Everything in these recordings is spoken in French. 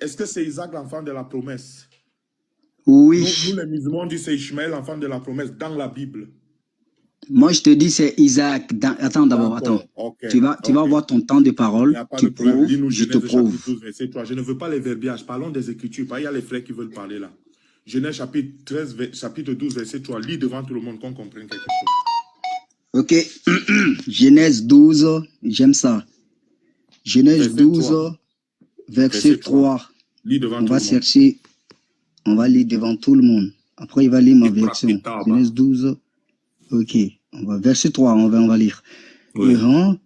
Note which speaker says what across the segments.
Speaker 1: Est-ce que c'est Isaac l'enfant de la promesse?
Speaker 2: Oui.
Speaker 1: Nous, les musulmans, on dit c'est Ishmaël l'enfant de la promesse dans la Bible.
Speaker 2: Moi, je te dis c'est Isaac. Attends d'abord, attends.
Speaker 1: Okay,
Speaker 2: tu vas avoir ton temps de parole.
Speaker 1: Il n'y a pas
Speaker 2: tu
Speaker 1: de problème.
Speaker 2: prouves,
Speaker 1: Lis-nous
Speaker 2: je te
Speaker 1: Genèse
Speaker 2: prouve.
Speaker 1: chapitre 12, verset 3. Je ne veux pas les verbiages. Parlons des Écritures. Il y a les frères qui veulent parler là. Genèse chapitre 13, chapitre 12, verset 3. Lis devant tout le monde qu'on comprenne quelque chose.
Speaker 2: Ok. Genèse 12, j'aime ça. Genèse
Speaker 1: verset
Speaker 2: 12,
Speaker 1: 3.
Speaker 2: verset 3.
Speaker 1: Lis devant
Speaker 2: on
Speaker 1: tout
Speaker 2: va
Speaker 1: le
Speaker 2: chercher,
Speaker 1: monde.
Speaker 2: On va lire devant tout le monde. Après, il va lire ma version. Genèse 12. Ok. Verset 3, on va lire.
Speaker 1: Oui.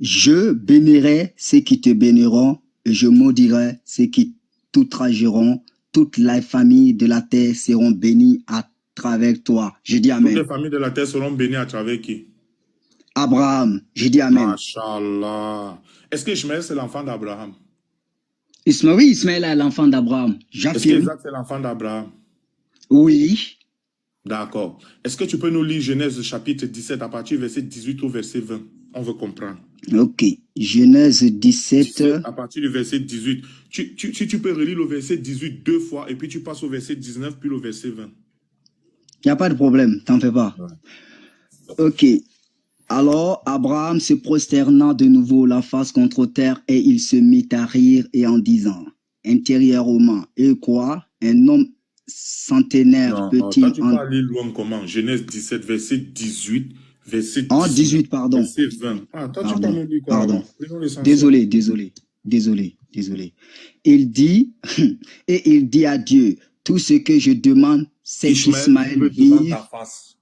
Speaker 2: Je bénirai ceux qui te béniront et je maudirai ceux qui t'outrageront. Toute la famille de la terre seront bénies à travers toi. Je dis amen.
Speaker 1: Toutes les familles de la terre seront bénies à travers qui?
Speaker 2: Abraham. Je dis amen.
Speaker 1: Masha'Allah. Est-ce que Ishmaël c'est l'enfant d'Abraham?
Speaker 2: Oui, Ismaël est l'enfant d'Abraham.
Speaker 1: Est-ce que Isaac c'est l'enfant d'Abraham?
Speaker 2: Oui.
Speaker 1: D'accord. Est-ce que tu peux nous lire Genèse chapitre 17 à partir du verset 18 au verset 20? On veut comprendre.
Speaker 2: Ok. Genèse 17
Speaker 1: à partir du verset 18. Si tu peux relire le verset 18 deux fois et puis tu passes au verset 19 puis le verset 20.
Speaker 2: Il n'y a pas de problème, t'en fais pas. Ouais. Ok. Alors, Abraham se prosternant de nouveau la face contre terre et il se mit à rire et en disant, intérieurement, et quoi? Un homme centenaire peut-il...
Speaker 1: Non, tu parles loin comment? Genèse 17, verset 18, verset 19,
Speaker 2: 18, pardon.
Speaker 1: Verset 20.
Speaker 2: Pardon, pardon. Désolé. Il dit, et il dit à Dieu, tout ce que je demande, c'est qu'Ismaël vive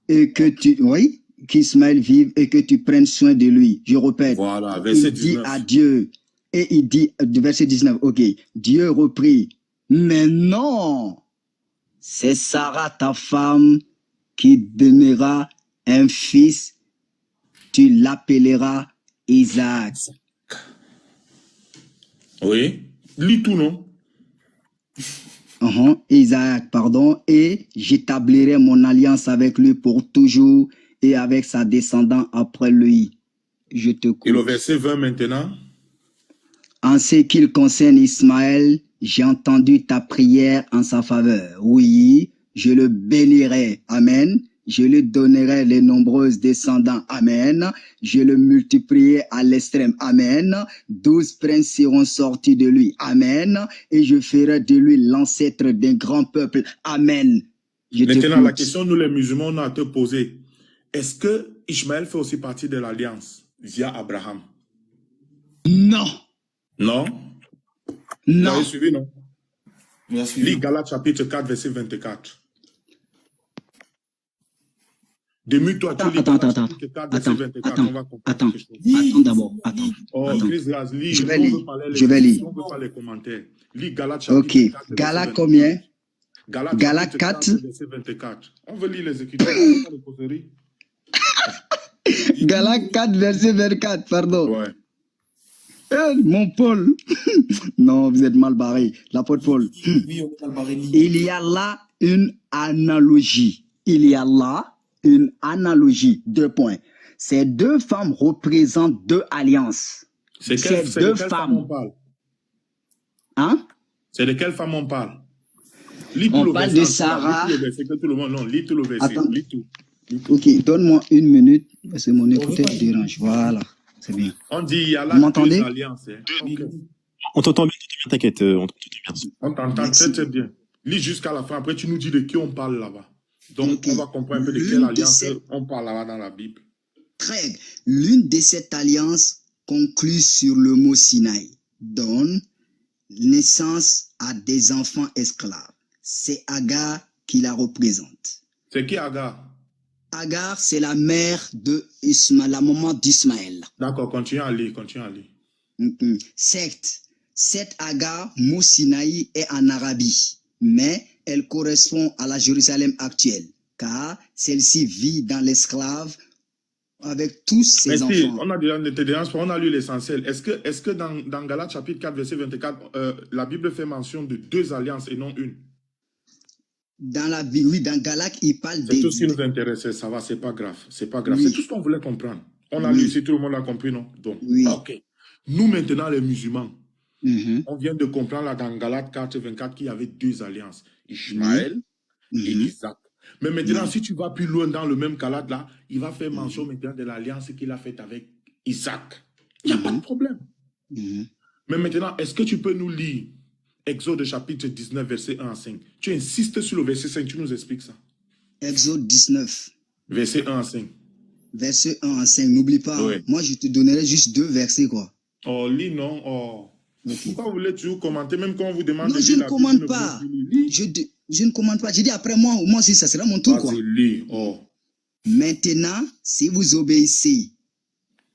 Speaker 2: et que tu... Oui, qu'Ismaël vive et que tu prennes soin de lui. Je répète.
Speaker 1: Voilà, verset 19.
Speaker 2: Il dit à Dieu, et il dit, verset 19, ok, Dieu reprit, mais non, c'est Sarah ta femme qui donnera un fils, tu l'appelleras Isaac.
Speaker 1: Oui, lis tout, non?
Speaker 2: Isaac, pardon, et j'établirai mon alliance avec lui pour toujours et avec sa descendance après lui. Je te coupe.
Speaker 1: Et le verset 20 maintenant?
Speaker 2: En ce qui concerne Ismaël, j'ai entendu ta prière en sa faveur. Oui, je le bénirai. Amen. Je lui donnerai les nombreuses descendants. Amen. Je le multiplierai à l'extrême. Amen. 12 princes seront sortis de lui. Amen. Et je ferai de lui l'ancêtre d'un grand peuple. Amen.
Speaker 1: Maintenant, la question nous les musulmans on a à te poser. Est-ce que Ishmaël fait aussi partie de l'alliance via Abraham?
Speaker 2: Non.
Speaker 1: Non?
Speaker 2: Non.
Speaker 1: Vous avez suivi, non? Lis Galates chapitre 4, verset 24. Demue-toi, tu lis Galates chapitre 4, verset 24. On va comprendre quelque chose.
Speaker 2: Attends d'abord. Attends.
Speaker 1: Chris Raz, lis.
Speaker 2: Je vais lire.
Speaker 1: On ne veut pas les commentaires. Lis Galates chapitre 4, verset 24.
Speaker 2: Galates combien?
Speaker 1: Galates 4, verset 24. On veut lire les Écritures, on veut pas les causeries.
Speaker 2: Galates 4, verset 24, pardon.
Speaker 1: Ouais.
Speaker 2: Mon Paul. Non, vous êtes mal barré. L'apôtre Paul.
Speaker 3: Oui, on est mal barré.
Speaker 2: Il y a là une analogie. Deux points. Ces deux femmes représentent deux alliances.
Speaker 1: C'est de quelle femme on parle?
Speaker 2: Hein?
Speaker 1: C'est de quelle femme on parle?
Speaker 2: On parle de Sarah.
Speaker 1: Lis tout le verset, que tout le monde... Non, lis tout le verset.
Speaker 2: Attends.
Speaker 1: Lis tout.
Speaker 2: Ok, donne-moi une minute. C'est mon écouteur qui dérange. Voilà. C'est bien.
Speaker 1: On dit, il y a là
Speaker 2: deux
Speaker 1: alliances. Okay.
Speaker 4: On t'entend bien, t'inquiète.
Speaker 1: On t'entend très bien. Lis jusqu'à la fin. Après, tu nous dis de qui on parle là-bas. Donc, on va comprendre un peu de quelle alliance on parle là-bas dans la Bible.
Speaker 2: Très bien. L'une de ces alliances conclut sur le mot Sinaï, donne naissance à des enfants esclaves. C'est Agar qui la représente.
Speaker 1: C'est qui Agar?
Speaker 2: Agar, c'est la mère de Ismaël, la maman d'Ismaël.
Speaker 1: D'accord, continue à lire.
Speaker 2: Cette Agar, mot Sinaï, est en Arabie, mais elle correspond à la Jérusalem actuelle, car celle-ci vit dans l'esclave avec tous ses enfants.
Speaker 1: On a lu l'essentiel. Est-ce que dans Galates chapitre 4, verset 24, la Bible fait mention de deux alliances et non une?
Speaker 2: Dans la Bible, oui, dans Galates, il parle
Speaker 1: C'est tout ce qui nous intéressait, ça va, c'est pas grave. Oui. C'est tout ce qu'on voulait comprendre. On a lu, si tout le monde l'a compris, non? Donc,
Speaker 2: oui.
Speaker 1: Ok. Nous, maintenant, les musulmans, On vient de comprendre là dans Galates 4, 24 qu'il y avait deux alliances, Ishmaël et Isaac. Mais maintenant, si tu vas plus loin dans le même Galate là, il va faire mention maintenant de l'alliance qu'il a faite avec Isaac. Il n'y a pas de problème. Mais maintenant, est-ce que tu peux nous lire Exode chapitre 19, verset 1 à 5? Tu insistes sur le verset 5, tu nous expliques ça.
Speaker 2: Exode 19.
Speaker 1: Verset 1 à 5.
Speaker 2: Verset 1 à 5. N'oublie pas,
Speaker 1: Oui.
Speaker 2: moi je te donnerai juste 2 versets, quoi.
Speaker 1: Oh, lis non. Oh. Pourquoi vous voulez toujours commenter, même quand on vous demande
Speaker 2: Non,
Speaker 1: de
Speaker 2: je
Speaker 1: lire
Speaker 2: ne
Speaker 1: la
Speaker 2: commande
Speaker 1: Bible,
Speaker 2: pas.
Speaker 1: lis.
Speaker 2: Je ne commande pas. J'ai dit après moi aussi, ça sera mon tour, quoi.
Speaker 1: Vas-y, lis. Oh.
Speaker 2: Maintenant, si vous obéissez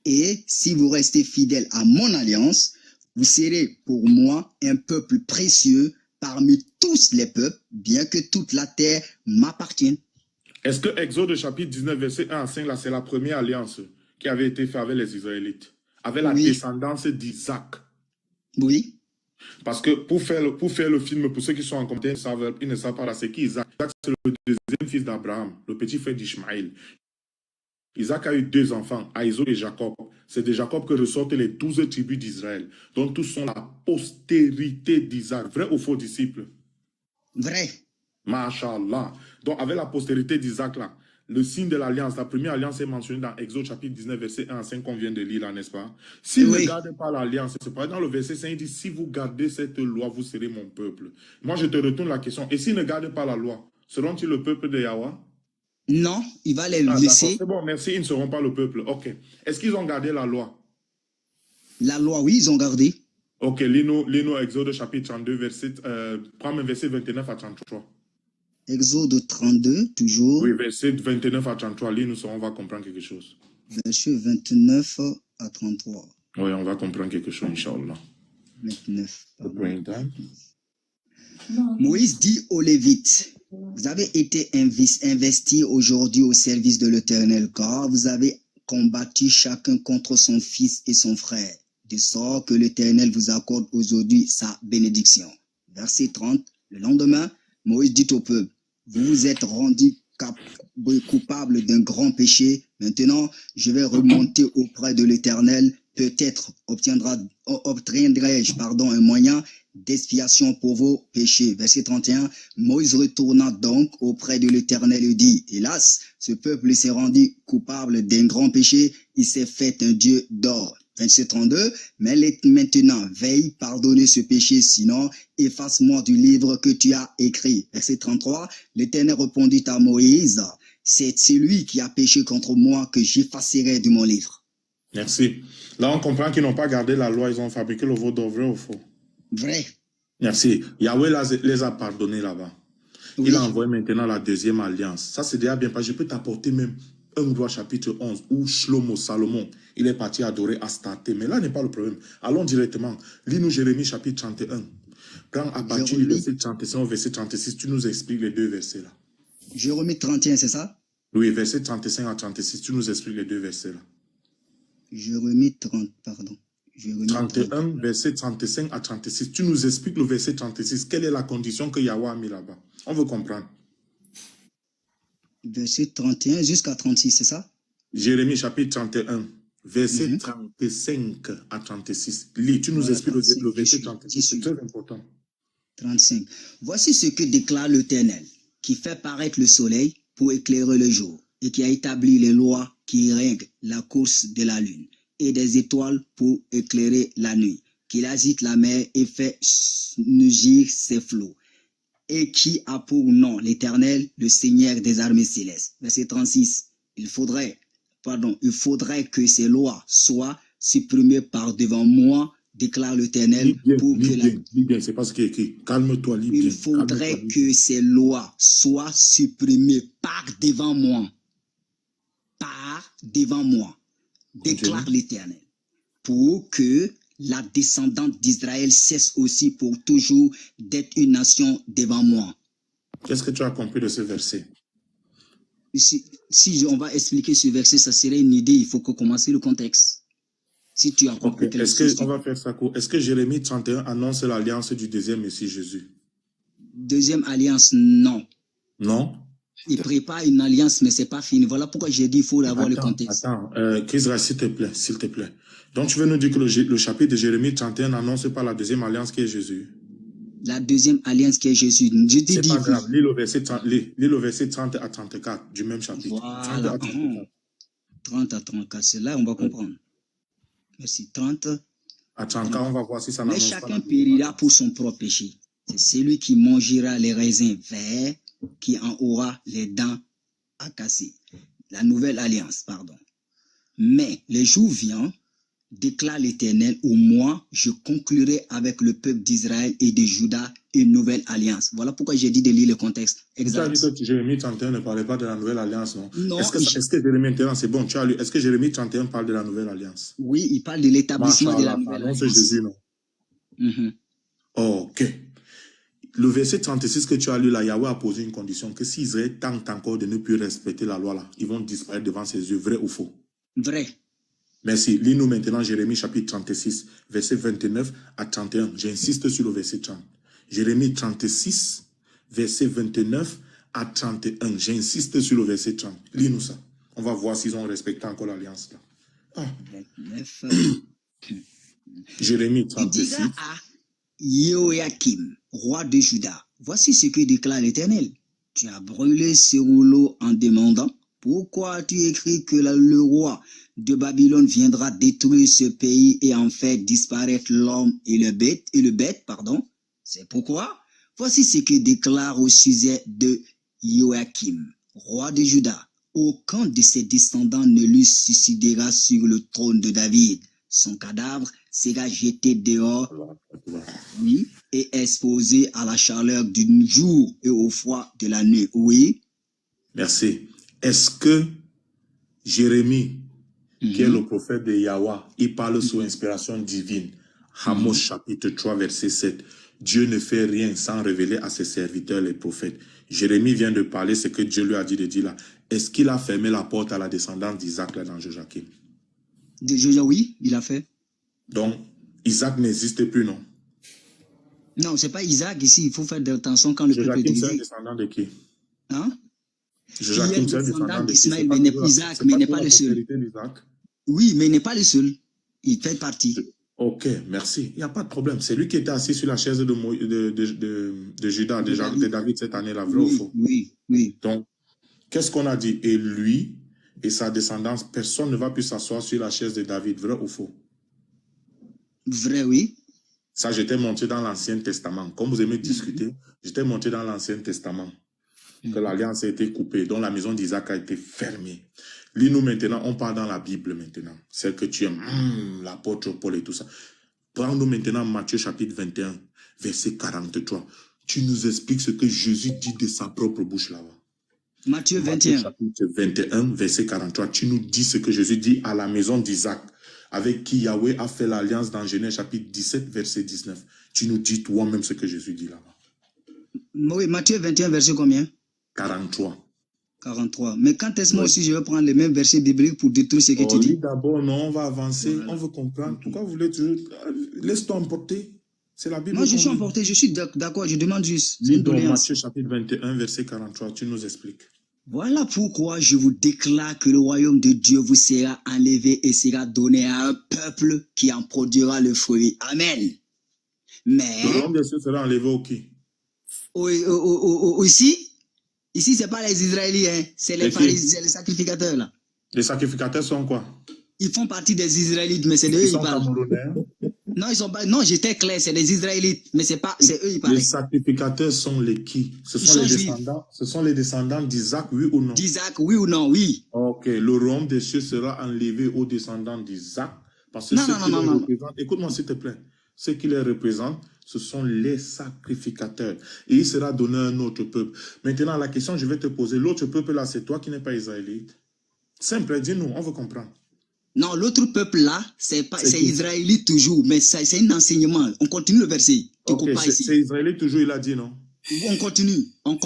Speaker 2: et si vous restez fidèles à mon alliance, vous serez pour moi un peuple précieux parmi tous les peuples, bien que toute la terre m'appartienne.
Speaker 1: Est-ce que Exode chapitre 19, verset 1 à 5, là, c'est la première alliance qui avait été faite avec les Israélites, avec la descendance d'Isaac?
Speaker 2: Oui.
Speaker 1: Parce que pour faire le film, pour ceux qui sont en commentaire, ils ne savent pas là, c'est qui Isaac. Isaac, c'est le deuxième fils d'Abraham, le petit frère d'Ishmaël. Isaac a eu 2 enfants, Aïso et Jacob. C'est de Jacob que ressortent les 12 tribus d'Israël, dont tous sont la postérité d'Isaac. Vrai ou faux disciple?
Speaker 2: Vrai.
Speaker 1: Masha'Allah. Donc, avec la postérité d'Isaac, là, le signe de l'alliance, la première alliance est mentionnée dans Exode chapitre 19, verset 1 à 5 qu'on vient de lire là, n'est-ce pas? S'ils ne gardent pas l'alliance, c'est pas dans le verset 5, il dit, si vous gardez cette loi, vous serez mon peuple. Moi, je te retourne la question. Et s'ils ne gardent pas la loi, seront-ils le peuple de Yahweh?
Speaker 2: Non, il va les laisser.
Speaker 1: C'est bon, merci, ils ne seront pas le peuple. Ok. Est-ce qu'ils ont gardé la loi?
Speaker 2: La loi, oui, ils ont gardé.
Speaker 1: Ok, lis-nous Exode chapitre 32, prends un verset 29 à 33.
Speaker 2: Exode 32, toujours.
Speaker 1: Oui, verset 29 à 33, lis-nous ça, on va comprendre quelque chose.
Speaker 2: Verset 29 à 33.
Speaker 1: Oui, on va comprendre quelque chose, Inch'Allah.
Speaker 2: 29. Moïse dit aux Lévites, vous avez été investis aujourd'hui au service de l'Éternel, car vous avez combattu chacun contre son fils et son frère, de sorte que l'Éternel vous accorde aujourd'hui sa bénédiction. Verset 30, le lendemain, Moïse dit au peuple, vous vous êtes rendus coupable d'un grand péché. Maintenant, je vais remonter auprès de l'Éternel. Peut-être obtiendrai-je un moyen d'expiation pour vos péchés. Verset 31, Moïse retourna donc auprès de l'Éternel et dit, hélas, ce peuple s'est rendu coupable d'un grand péché, il s'est fait un Dieu d'or. Verset 32, mais maintenant, veille pardonner ce péché, sinon efface-moi du livre que tu as écrit. Verset 33, l'Éternel répondit à Moïse, c'est celui qui a péché contre moi que j'effacerai de mon livre.
Speaker 1: Merci. Là, on comprend qu'ils n'ont pas gardé la loi, ils ont fabriqué le veau d'or, vrai ou faux?
Speaker 2: Vrai.
Speaker 1: Merci. Yahweh les a pardonnés là-bas. Oui. Il a envoyé maintenant la deuxième alliance. Ça, c'est déjà bien, parce que je peux t'apporter même 1 Roi chapitre 11, où Shlomo, Salomon, il est parti adorer Astarté. Mais là n'est pas le problème. Allons directement. Lis-nous Jérémie chapitre 31. Quand à partir du verset 35 au verset 36, tu nous expliques les 2 versets là.
Speaker 2: Jérémie 31, c'est ça?
Speaker 1: Oui, verset 35 à 36, tu nous expliques les 2 versets là.
Speaker 2: Jérémie 30, pardon.
Speaker 1: Jérémie 31, verset 35 à 36. Tu nous expliques le verset 36. Quelle est la condition que Yahweh a mis là-bas? On veut comprendre.
Speaker 2: Verset 31 jusqu'à 36, c'est ça?
Speaker 1: Jérémie chapitre 31, verset 35 à 36. Lis, tu nous expliques le verset 36, c'est très important.
Speaker 2: 35. Voici ce que déclare l'Éternel, qui fait paraître le soleil pour éclairer le jour, et qui a établi les lois qui règlent la course de la lune, et des étoiles pour éclairer la nuit, qui agite la mer et fait mugir ses flots, et qui a pour nom l'Éternel, le Seigneur des armées célestes. Verset 36. Il faudrait que ces lois soient supprimées par devant moi, déclare l'Éternel.
Speaker 1: Lis bien, c'est pas ce qui est écrit. Calme-toi, lis bien.
Speaker 2: Il faudrait que ces lois soient supprimées par devant moi. Par devant moi, déclare l'Éternel, pour que la descendante d'Israël cesse aussi pour toujours d'être une nation devant moi.
Speaker 1: Qu'est-ce que tu as compris de ce verset?
Speaker 2: Si on va expliquer ce verset, ça serait une idée. Il faut que commencer le contexte. Si tu as compris quelque chose.
Speaker 1: On va faire ça court. Est-ce que Jérémie 31 annonce l'alliance du deuxième Messie Jésus?
Speaker 2: Deuxième alliance, non.
Speaker 1: Non?
Speaker 2: Il prépare une alliance, mais c'est pas fini. Voilà pourquoi j'ai dit il faut avoir le contexte.
Speaker 1: Attends, Christ, s'il te plaît, s'il te plaît. Donc, tu veux nous dire que le chapitre de Jérémie 31 n'annonce pas la deuxième alliance qui est Jésus?
Speaker 2: La deuxième alliance qui est Jésus. Je te
Speaker 1: C'est
Speaker 2: dis.
Speaker 1: pas grave. Lis le verset 30 à 34 du même chapitre.
Speaker 2: Voilà. 30 à 34. C'est là on va comprendre. Merci. 30.
Speaker 1: À 34, on va voir si ça n'annonce pas.
Speaker 2: Mais chacun périra pour son propre péché. C'est celui qui mangera les raisins verts qui en aura les dents à casser. La nouvelle alliance, pardon. Mais les jours viennent, déclare l'Éternel, où moi je conclurai avec le peuple d'Israël et de Juda une nouvelle alliance. Voilà pourquoi j'ai dit de lire le contexte exact.
Speaker 1: Tu as dit que Jérémie 31 ne parlait pas de la nouvelle alliance, non?
Speaker 2: Non.
Speaker 1: Est-ce que Jérémie 31, c'est bon, tu as lu, est-ce que Jérémie 31 parle de la nouvelle alliance?
Speaker 2: Oui, il parle de l'établissement de la nouvelle alliance.
Speaker 1: Jésus, non? Ok. Le verset 36 que tu as lu là, Yahweh a posé une condition, que si Israël tente encore de ne plus respecter la loi là, ils vont disparaître devant ses yeux, vrai ou faux?
Speaker 2: Vrai.
Speaker 1: Merci. Lis-nous maintenant Jérémie chapitre 36, verset 29 à 31. J'insiste sur le verset 30. Jérémie 36, verset 29 à 31. J'insiste sur le verset 30. Lis-nous ça. On va voir s'ils ont respecté encore l'alliance là. Ah.
Speaker 2: 29.
Speaker 1: Jérémie 36.
Speaker 2: Joachim, roi de Juda, voici ce que déclare l'Éternel. Tu as brûlé ce rouleau en demandant, pourquoi as-tu écrit que le roi de Babylone viendra détruire ce pays et en faire disparaître l'homme et le bête, pardon. C'est pourquoi, voici ce que déclare au sujet de Joachim, roi de Juda. Aucun de ses descendants ne lui succédera sur le trône de David. Son cadavre sera jeté dehors, oui, et exposé à la chaleur du jour et au froid de la nuit. Oui.
Speaker 1: Merci. Est-ce que Jérémie, qui est le prophète de Yahweh, il parle sous inspiration divine? Amos chapitre 3, verset 7. Dieu ne fait rien sans révéler à ses serviteurs les prophètes. Jérémie vient de parler ce que Dieu lui a dit de dire là. Est-ce qu'il a fermé la porte à la descendance d'Isaac là dans Joachim?
Speaker 2: Oui, il a fait.
Speaker 1: Donc, Isaac n'existe plus, non?
Speaker 2: Non, c'est pas Isaac ici. Il faut faire attention quand le peuple est divisé.
Speaker 1: Joachim, c'est un descendant de qui?
Speaker 2: Hein?
Speaker 1: Joachim, c'est un descendant
Speaker 2: d'Ismaël, mais Isaac, mais n'est pas le seul. Oui, mais il n'est pas le seul. Il fait partie.
Speaker 1: Ok, merci. Il n'y a pas de problème. C'est lui qui était assis sur la chaise de Judas, de David cette année-là, vrai ou faux?
Speaker 2: Oui.
Speaker 1: Donc, qu'est-ce qu'on a dit? Et lui et sa descendance, personne ne va plus s'asseoir sur la chaise de David, vrai ou faux?
Speaker 2: Vrai, oui.
Speaker 1: Ça, j'étais monté dans l'Ancien Testament. Comme vous aimez discuter, j'étais monté dans l'Ancien Testament. Que l'alliance a été coupée, dont la maison d'Isaac a été fermée. Lis-nous maintenant, on part dans la Bible maintenant. Celle que tu aimes, l'apôtre Paul et tout ça. Prends-nous maintenant Matthieu chapitre 21, verset 43. Tu nous expliques ce que Jésus dit de sa propre bouche là-bas.
Speaker 2: Matthieu 21.
Speaker 1: Chapitre 21, verset 43. Tu nous dis ce que Jésus dit à la maison d'Isaac, avec qui Yahweh a fait l'alliance dans Genèse chapitre 17, verset 19. Tu nous dis toi-même ce que Jésus dit là-bas.
Speaker 2: Oui, Matthieu 21, verset combien?
Speaker 1: 43.
Speaker 2: 43. Mais quand est-ce moi aussi je vais prendre les mêmes versets bibliques pour détruire ce que tu dis?
Speaker 1: D'abord, non, on va avancer, on veut comprendre. Pourquoi vous voulez toujours... Laisse-toi emporter. C'est la Bible.
Speaker 2: Non, je suis emporté, je suis d'accord, je demande juste.
Speaker 1: Lis donc Matthieu chapitre 21, verset 43, tu nous expliques.
Speaker 2: Voilà pourquoi je vous déclare que le royaume de Dieu vous sera enlevé et sera donné à un peuple qui en produira le fruit. Amen. Mais...
Speaker 1: Le royaume de Dieu sera enlevé au qui?
Speaker 2: Ici, ce n'est pas les Israélites, hein. C'est les pharisiens, les sacrificateurs là.
Speaker 1: Les sacrificateurs sont quoi?
Speaker 2: Ils font partie des Israélites, mais c'est de eux qui parlent. Non, ils sont pas. Non, j'étais clair, c'est des Israélites, mais c'est eux qui parlent.
Speaker 1: Les sacrificateurs sont les qui? Ce sont les descendants d'Isaac, oui ou non?
Speaker 2: D'Isaac, oui ou non, oui.
Speaker 1: Ok, le royaume des cieux sera enlevé aux descendants d'Isaac. Parce que
Speaker 2: non.
Speaker 1: Écoute-moi s'il te plaît. Ceux qui les représentent, ce sont les sacrificateurs. Et il sera donné à un autre peuple. Maintenant, la question que je vais te poser, l'autre peuple là, c'est toi qui n'es pas israélite. Simple, dis-nous, on veut comprendre.
Speaker 2: Non, l'autre peuple là, c'est israélite toujours, mais c'est un enseignement. On continue le verset.
Speaker 1: C'est israélite toujours, il a dit non?
Speaker 2: On continue.
Speaker 1: Moi,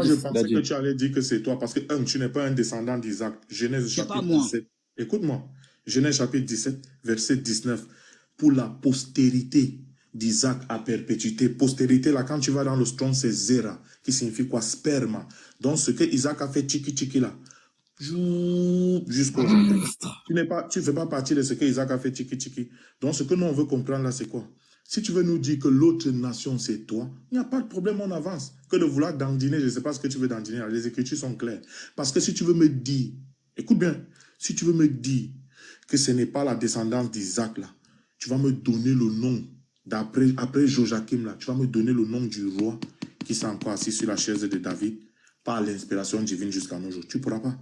Speaker 1: je pensais que tu allais dire que c'est toi, parce que tu n'es pas un descendant d'Isaac. Genèse chapitre 17. Écoute-moi. Genèse chapitre 17, verset 19. Pour la postérité d'Isaac à perpétuité. Postérité, là, quand tu vas dans le strong, c'est Zera, qui signifie quoi? Sperma. Donc, ce que Isaac a fait, tchiki là, jusqu'aujourd'hui. Tu ne fais pas partie de ce que Isaac a fait, tchiki. Donc, ce que nous, on veut comprendre là, c'est quoi? Si tu veux nous dire que l'autre nation, c'est toi, il n'y a pas de problème, on avance. Que de vouloir dandiner, je ne sais pas ce que tu veux dandiner, les Écritures sont claires. Parce que si tu veux me dire, écoute bien, si tu veux me dire que ce n'est pas la descendance d'Isaac là, tu vas me donner le nom, après Joachim là, tu vas me donner le nom du roi qui s'est encore assis sur la chaise de David par l'inspiration divine jusqu'à nos jours. Tu ne pourras pas.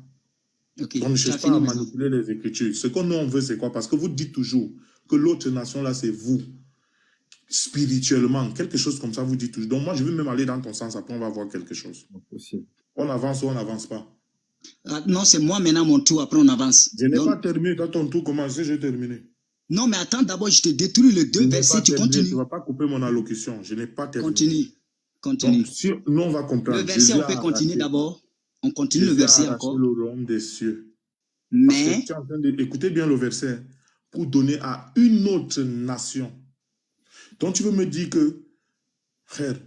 Speaker 2: Okay.
Speaker 1: On ne cherche pas à manipuler les Écritures. Ce qu'on nous veut, c'est quoi? Parce que vous dites toujours que l'autre nation là, c'est vous. Spirituellement, quelque chose comme ça, vous dites toujours. Donc moi, je vais même aller dans ton sens, après on va voir quelque chose. On avance ou on n'avance pas?
Speaker 2: Non, c'est moi maintenant mon tour, après on avance.
Speaker 1: Je n'ai pas terminé, quand ton tour commence, j'ai terminé.
Speaker 2: Non, mais attends, d'abord, je te détruis les deux versets, tu continues.
Speaker 1: Tu ne vas pas couper mon allocution, je n'ai pas
Speaker 2: Continue.
Speaker 1: terminé. Donc, si nous, on va comprendre.
Speaker 2: Le verset, on peut continuer d'abord. On continue le verset encore.
Speaker 1: Le royaume des cieux.
Speaker 2: Mais...
Speaker 1: Tu es en train d'écouter bien le verset pour donner à une autre nation. Donc, tu veux me dire que, frère,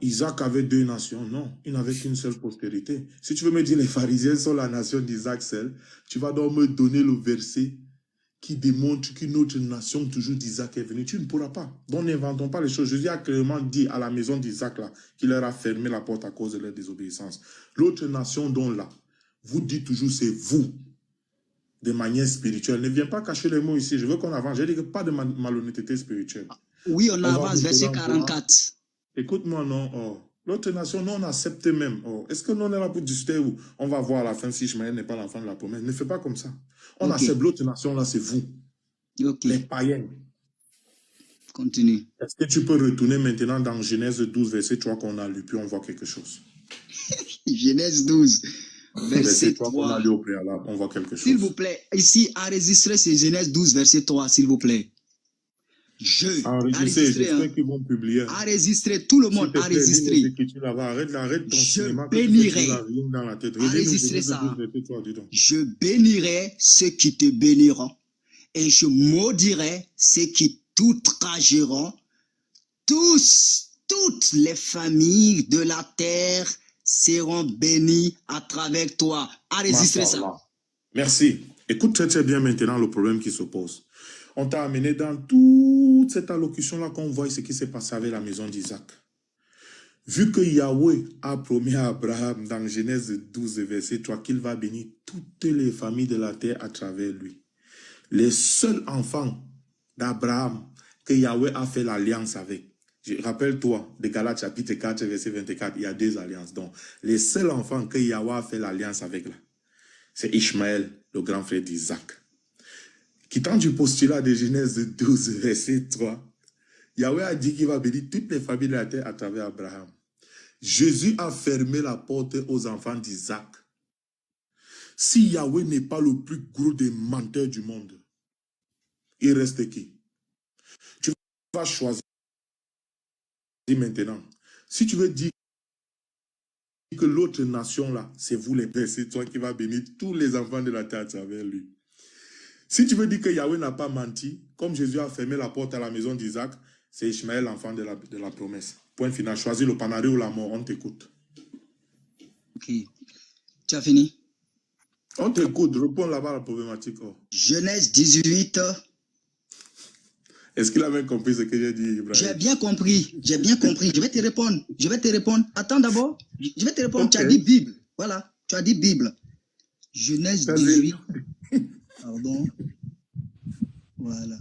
Speaker 1: Isaac avait deux nations? Non, il n'avait qu'une seule postérité. Si tu veux me dire les pharisiens sont la nation d'Isaac seul, tu vas donc me donner le verset qui démontre qu'une autre nation toujours d'Isaac est venue. Tu ne pourras pas. Donc, n'inventons pas les choses. Jésus a clairement dit à la maison d'Isaac là qu'il leur a fermé la porte à cause de leur désobéissance. L'autre nation dont là, vous dites toujours c'est vous. De manière spirituelle. Ne viens pas cacher les mots ici. Je veux qu'on avance. J'ai dit que pas de malhonnêteté spirituelle.
Speaker 2: Oui, on avance, verset 44.
Speaker 1: Écoute-moi, non. Oh. L'autre nation, nous, on accepte même. Oh. Est-ce que nous, on est là pour discuter où on va voir à la fin si Ishmaël n'est pas l'enfant de la promesse? Ne fais pas comme ça. On accepte l'autre nation, là, c'est vous. Les païens.
Speaker 2: Continue.
Speaker 1: Est-ce que tu peux retourner maintenant dans Genèse 12, verset 3 qu'on a lu, puis on voit quelque chose?
Speaker 2: Genèse 12. Verset 3.
Speaker 1: On a lu au préalable, on voit quelque chose.
Speaker 2: S'il vous plaît, ici, enregistrez c'est Genèse 12, verset 3, s'il vous plaît.
Speaker 1: Enregistrez, qui vont publier.
Speaker 2: Enregistrez, tout le monde, enregistrez.
Speaker 1: Arrête ton cinéma.
Speaker 2: Bénirai. Enregistrez ça. Je bénirai ceux qui te béniront, et je maudirai ceux qui t'outrageront. Toutes les familles de la terre seront bénis à travers toi. Enregistrez ça.
Speaker 1: Merci. Écoute très très bien maintenant le problème qui se pose. On t'a amené dans toute cette allocution-là qu'on voit ce qui s'est passé avec la maison d'Isaac. Vu que Yahweh a promis à Abraham dans Genèse 12, verset 3, qu'il va bénir toutes les familles de la terre à travers lui. Les seuls enfants d'Abraham que Yahweh a fait l'alliance avec. Rappelle-toi, de Galates chapitre 4, verset 24, il y a deux alliances. Donc, les seuls enfants que Yahweh a fait l'alliance avec, là, c'est Ishmaël, le grand frère d'Isaac. Quittant du postulat de Genèse 12, verset 3, Yahweh a dit qu'il va bénir toutes les familles de la terre à travers Abraham. Jésus a fermé la porte aux enfants d'Isaac. Si Yahweh n'est pas le plus gros des menteurs du monde, il reste qui? Tu vas choisir maintenant. Si tu veux dire que l'autre nation là, c'est vous les pères, c'est toi qui vas bénir tous les enfants de la terre à travers lui. Si tu veux dire que Yahweh n'a pas menti, comme Jésus a fermé la porte à la maison d'Isaac, c'est Ishmaël, l'enfant de la promesse. Point final. Choisis le panaré ou la mort, on t'écoute.
Speaker 2: Ok. Tu as fini?
Speaker 1: On t'écoute, réponds là-bas à la problématique. Oh.
Speaker 2: Genèse 18.
Speaker 1: Est-ce qu'il a bien compris ce que j'ai dit, Ibrahim?
Speaker 2: J'ai bien compris. Je vais te répondre. Attends d'abord. Je vais te répondre. Okay. Tu as dit Bible. Voilà. Tu as dit Bible. Genèse 18. Pardon. Voilà.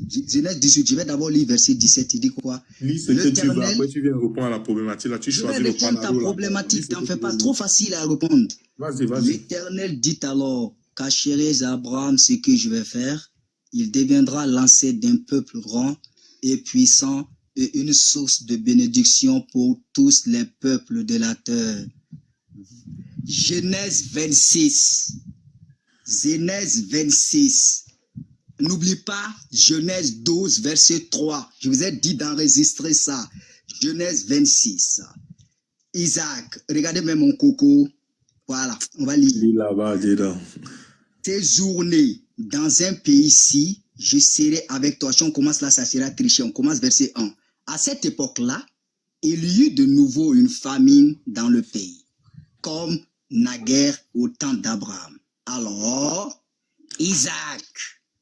Speaker 2: Genèse 18. Je vais d'abord lire verset 17. Il dit quoi?
Speaker 1: Lis ce que tu veux. Après, tu viens répondre à la problématique. Là, tu choisis le
Speaker 2: répondre à ta problématique. T'en fais pas trop facile à répondre.
Speaker 1: Vas-y.
Speaker 2: L'Éternel dit alors, cacherai à Abraham ce que je vais faire. Il deviendra l'ancêtre d'un peuple grand et puissant et une source de bénédiction pour tous les peuples de la terre. Genèse 26. N'oublie pas Genèse 12, verset 3. Je vous ai dit d'enregistrer ça. Genèse 26. Isaac, regardez même mon coco. Voilà, on va lire.
Speaker 1: Lis là-bas, dis donc.
Speaker 2: Séjourner dans un pays-ci je serai avec toi. Si on commence là, ça sera triché. On commence verset 1. À cette époque-là, il y eut de nouveau une famine dans le pays, comme naguère au temps d'Abraham. Alors, Isaac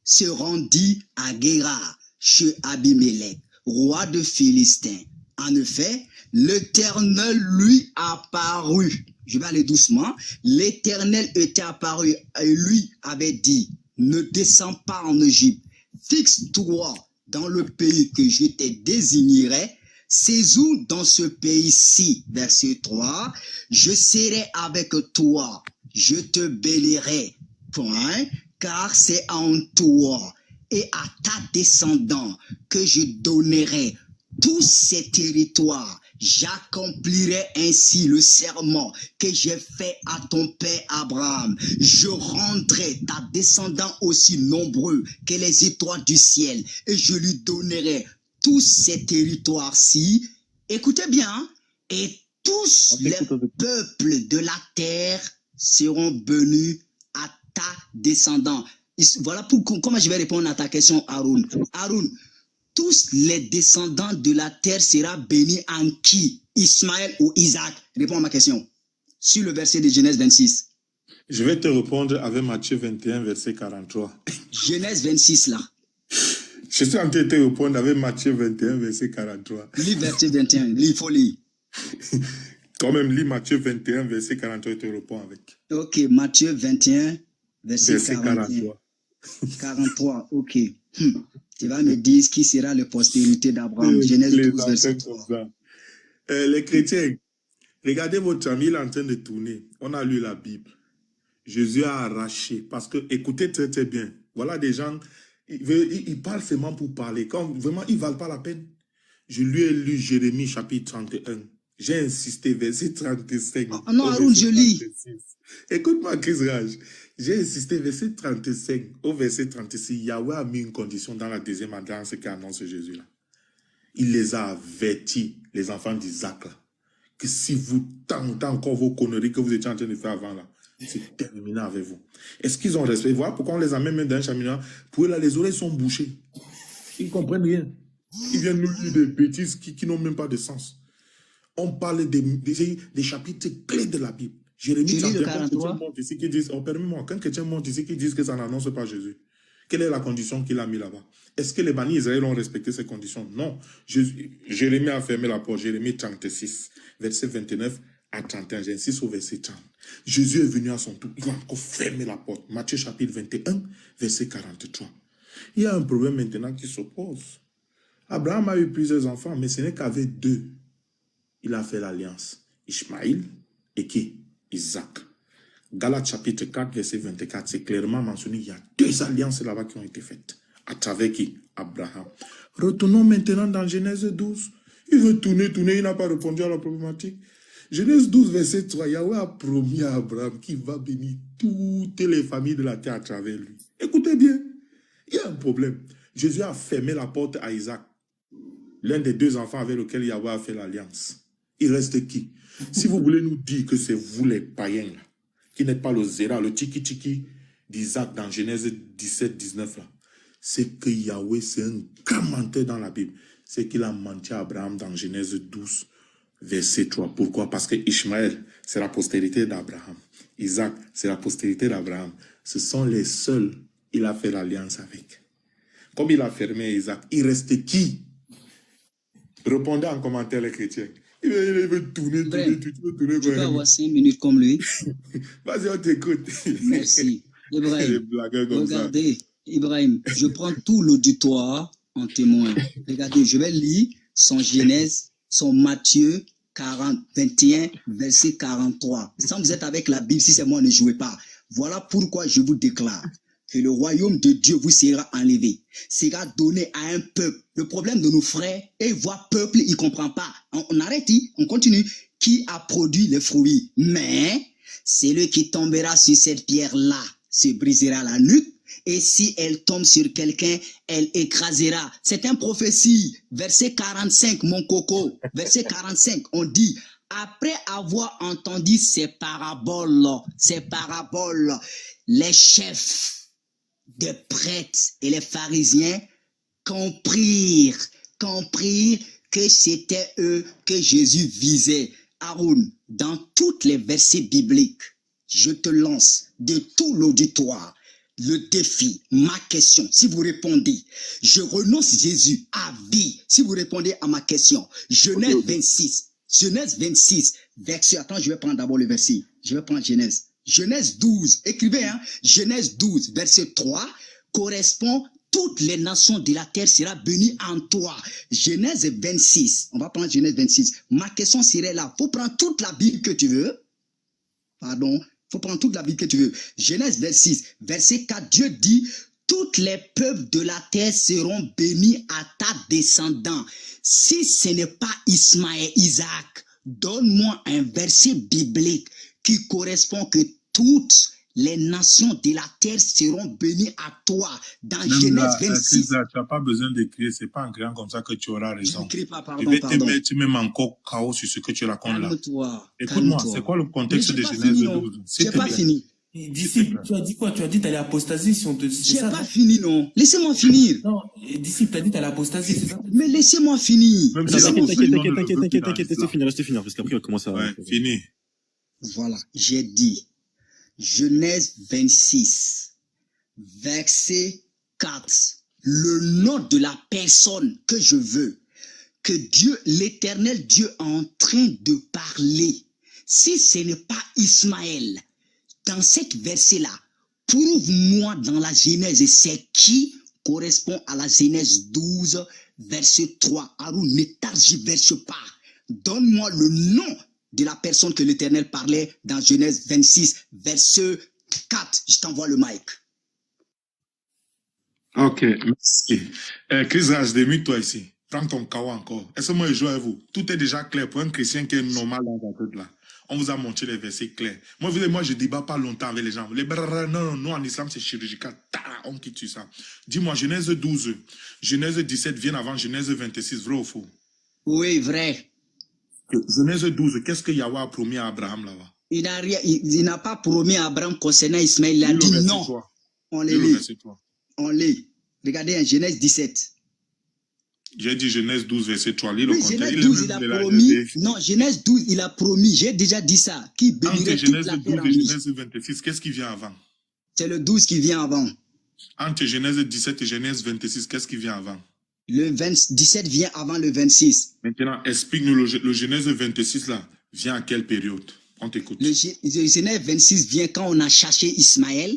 Speaker 2: se rendit à Guérar, chez Abimelech, roi de Philistins. En effet, l'Éternel lui apparut. Je vais aller doucement. L'Éternel était apparu et lui avait dit, ne descends pas en Égypte, fixe-toi dans le pays que je te désignerai, séjourne dans ce pays-ci. Verset 3, je serai avec toi, je te bénirai, point, car c'est en toi et à ta descendance que je donnerai tous ces territoires. J'accomplirai ainsi le serment que j'ai fait à ton père Abraham. Je rendrai ta descendance aussi nombreux que les étoiles du ciel et je lui donnerai tous ces territoires-ci. Écoutez bien, et tous les peuples de la terre seront bénis à ta descendance. Voilà comment je vais répondre à ta question, Haroun. Haroun, tous les descendants de la terre seront bénis en qui? Ismaël ou Isaac? Réponds à ma question. Sur le verset de Genèse 26.
Speaker 1: Je vais te répondre avec Matthieu 21, verset 43.
Speaker 2: Genèse 26 là.
Speaker 1: Je suis en train de te répondre avec Matthieu 21, verset 43.
Speaker 2: Lis verset 21, il faut lire.
Speaker 1: Quand même, lis Matthieu 21, verset 43 et te réponds avec.
Speaker 2: Ok, Matthieu 21, verset 43. 43, ok. Tu vas me dire qui sera la postérité d'Abraham. Genèse 12, verset 3.
Speaker 1: Les chrétiens, regardez votre ami, il est en train de tourner. On a lu la Bible. Jésus a arraché. Parce que, écoutez très très bien. Voilà des gens, ils parlent seulement pour parler. Quand vraiment, ils ne valent pas la peine. Je lui ai lu Jérémie chapitre 31. J'ai insisté, verset 35.
Speaker 2: Oh, non, Haroun, je lis.
Speaker 1: Écoute-moi, Chris Raj. J'ai insisté, verset 35 au verset 36. Yahweh a mis une condition dans la deuxième alliance qu'annonce Jésus là. Il les a avertis, les enfants d'Isaac là, que si vous tentez encore vos conneries que vous étiez en train de faire avant là, c'est terminé avec vous. Est-ce qu'ils ont respecté? Voilà pourquoi on les a même dans un cheminement. Pour eux là, les oreilles sont bouchées. Ils ne comprennent rien. Ils viennent nous dire des bêtises qui n'ont même pas de sens. On parle des chapitres clés de la Bible. Jérémie 31, permets-moi, quand quelqu'un monte ici qui disent que ça n'annonce pas Jésus, quelle est la condition qu'il a mis là-bas? Est-ce que les bannis Israël ont respecté ces conditions? Non. Jérémie a fermé la porte. Jérémie 36, verset 29 à 31. J'insiste au verset 30. Jésus est venu à son tour. Il a encore fermé la porte. Matthieu chapitre 21, verset 43. Il y a un problème maintenant qui s'oppose. Abraham a eu plusieurs enfants, mais ce n'est qu'avec deux. Il a fait l'alliance. Ishmaël et qui? Isaac. Galates chapitre 4, verset 24, c'est clairement mentionné. Il y a deux alliances là-bas qui ont été faites. À travers qui? Abraham. Retournons maintenant dans Genèse 12. Il veut tourner, il n'a pas répondu à la problématique. Genèse 12, verset 3, Yahweh a promis à Abraham qu'il va bénir toutes les familles de la terre à travers lui. Écoutez bien, il y a un problème. Jésus a fermé la porte à Isaac, l'un des deux enfants avec lesquels Yahweh a fait l'alliance. Il reste qui? Si vous voulez nous dire que c'est vous les païens, là, qui n'êtes pas le zéra, le tiki-tiki d'Isaac dans Genèse 17, 19, là, c'est que Yahweh, c'est un grand menteur dans la Bible. C'est qu'il a menti à Abraham dans Genèse 12, verset 3. Pourquoi? Parce que Ishmaël, c'est la postérité d'Abraham. Isaac, c'est la postérité d'Abraham. Ce sont les seuls qu'il a fait l'alliance avec. Comme il a fermé Isaac, il reste qui? Répondez en commentaire les chrétiens. Il veut tourner.
Speaker 2: Tu peux avoir 5 minutes comme lui.
Speaker 1: Vas-y, on t'écoute.
Speaker 2: Merci. Ibrahim, regardez, Ibrahim, je prends tout l'auditoire en témoin. Regardez, je vais lire son Genèse, son Matthieu 21, verset 43. Sans vous êtes avec la Bible, si c'est moi, ne jouez pas. Voilà pourquoi je vous déclare que le royaume de Dieu vous sera enlevé, sera donné à un peuple. Le problème de nos frères, et voient peuple, ils ne comprennent pas. On arrête, on continue. Qui a produit les fruits? Mais celui qui tombera sur cette pierre-là se brisera la nuque, et si elle tombe sur quelqu'un, elle écrasera. C'est une prophétie. Verset 45, mon coco. Verset 45, on dit, après avoir entendu ces paraboles, les chefs des prêtres et les pharisiens comprirent que c'était eux que Jésus visait. Aaron, dans tous les versets bibliques, je te lance de tout l'auditoire le défi, ma question. Si vous répondez, je renonce Jésus à vie. Si vous répondez à ma question, Genèse 26, verset, attends, je vais prendre d'abord le verset. Je vais prendre Genèse. Genèse 12, écrivez, hein. Genèse 12, verset 3, correspond, toutes les nations de la terre sera bénie en toi. Genèse 26, on va prendre Genèse 26. Ma question serait là, faut prendre toute la Bible que tu veux. Pardon, faut prendre toute la Bible que tu veux. Genèse 26, verset 4, Dieu dit, toutes les peuples de la terre seront bénis à ta descendant. Si ce n'est pas Ismaël, Isaac, donne-moi un verset biblique qui correspond que toutes les nations de la terre seront bénies à toi. Dans
Speaker 1: Même
Speaker 2: Genèse
Speaker 1: là,
Speaker 2: 26.
Speaker 1: tu n'as pas besoin d'écrire, c'est pas en criant comme ça que tu auras
Speaker 2: Je
Speaker 1: raison.
Speaker 2: n'écris pas,
Speaker 1: Je
Speaker 2: pardon,
Speaker 1: vais te
Speaker 2: pardon.
Speaker 1: mettre même encore chaos sur ce que tu racontes là.
Speaker 2: Calme-toi,
Speaker 1: Écoute-moi,
Speaker 2: calme-toi.
Speaker 1: c'est quoi le
Speaker 2: Mais
Speaker 1: contexte
Speaker 2: j'ai
Speaker 1: de
Speaker 2: pas
Speaker 1: Genèse
Speaker 2: fini, non.
Speaker 1: 12?
Speaker 2: J'ai pas fini.
Speaker 3: Et disciple, tu as dit quoi? Tu as dit que tu allais apostasier si on te dit
Speaker 2: J'ai
Speaker 3: ça,
Speaker 2: pas
Speaker 3: non?
Speaker 2: fini, non. Laissez-moi finir.
Speaker 3: Non, et disciple, tu as dit que tu allais apostasier, c'est ça?
Speaker 2: Mais laissez-moi finir.
Speaker 1: Même
Speaker 4: Attends,
Speaker 1: si la
Speaker 4: t'inquiète,
Speaker 1: confession ne veut
Speaker 4: t'inquiète,
Speaker 1: plus dans
Speaker 4: laissez
Speaker 1: l'islam.
Speaker 4: finir, parce qu'après, on commence à...
Speaker 1: Ouais, fini.
Speaker 2: Voilà, j'ai dit. Genèse 26, verset 4. Le nom de la personne que je veux, que Dieu, l'éternel Dieu est en train de parler. Si ce n'est pas Ismaël, dans cette verset-là, prouve-moi dans la Genèse, c'est qui correspond à la Genèse 12, verset 3. Aaron, ne targiverse pas. Donne-moi le nom de la personne que l'Éternel parlait dans Genèse 26, verset 4. Je t'envoie le mic.
Speaker 1: Ok, merci. Chris Raj, démute-toi ici. Prends ton chaos encore. Est-ce que moi je joue avec vous? Tout est déjà clair pour un chrétien qui est normal dans la tête là. On vous a montré les versets clairs. Moi, je débat pas longtemps avec les gens. Non, nous en islam c'est chirurgical. On quitte sur ça. Dis-moi, Genèse 12, Genèse 17 vient avant Genèse 26, vrai ou faux?
Speaker 2: Oui, vrai.
Speaker 1: Genèse 12, qu'est-ce que Yahweh a promis à Abraham là-bas?
Speaker 2: Il n'a pas promis à Abraham concernant Ismaël. Il a dit non.
Speaker 1: Toi.
Speaker 2: On les lit. On lit. Regardez en Genèse 17.
Speaker 1: J'ai dit Genèse 12, verset 3. Lis
Speaker 2: Oui,
Speaker 1: le contexte.
Speaker 2: Genèse 12, il a promis. Non, Genèse 12, il a promis. J'ai déjà dit ça. Qui bénirait toute
Speaker 1: Genèse
Speaker 2: la
Speaker 1: 12
Speaker 2: terre en
Speaker 1: et
Speaker 2: lui.
Speaker 1: Genèse 26, qu'est-ce qui vient avant?
Speaker 2: C'est le 12 qui vient avant.
Speaker 1: Entre Genèse 17 et Genèse 26, qu'est-ce qui vient avant?
Speaker 2: Le 17 vient avant le 26.
Speaker 1: Maintenant, explique-nous le Genèse 26 là, vient à quelle période? On t'écoute.
Speaker 2: Le Genèse 26 vient quand on a cherché Ismaël,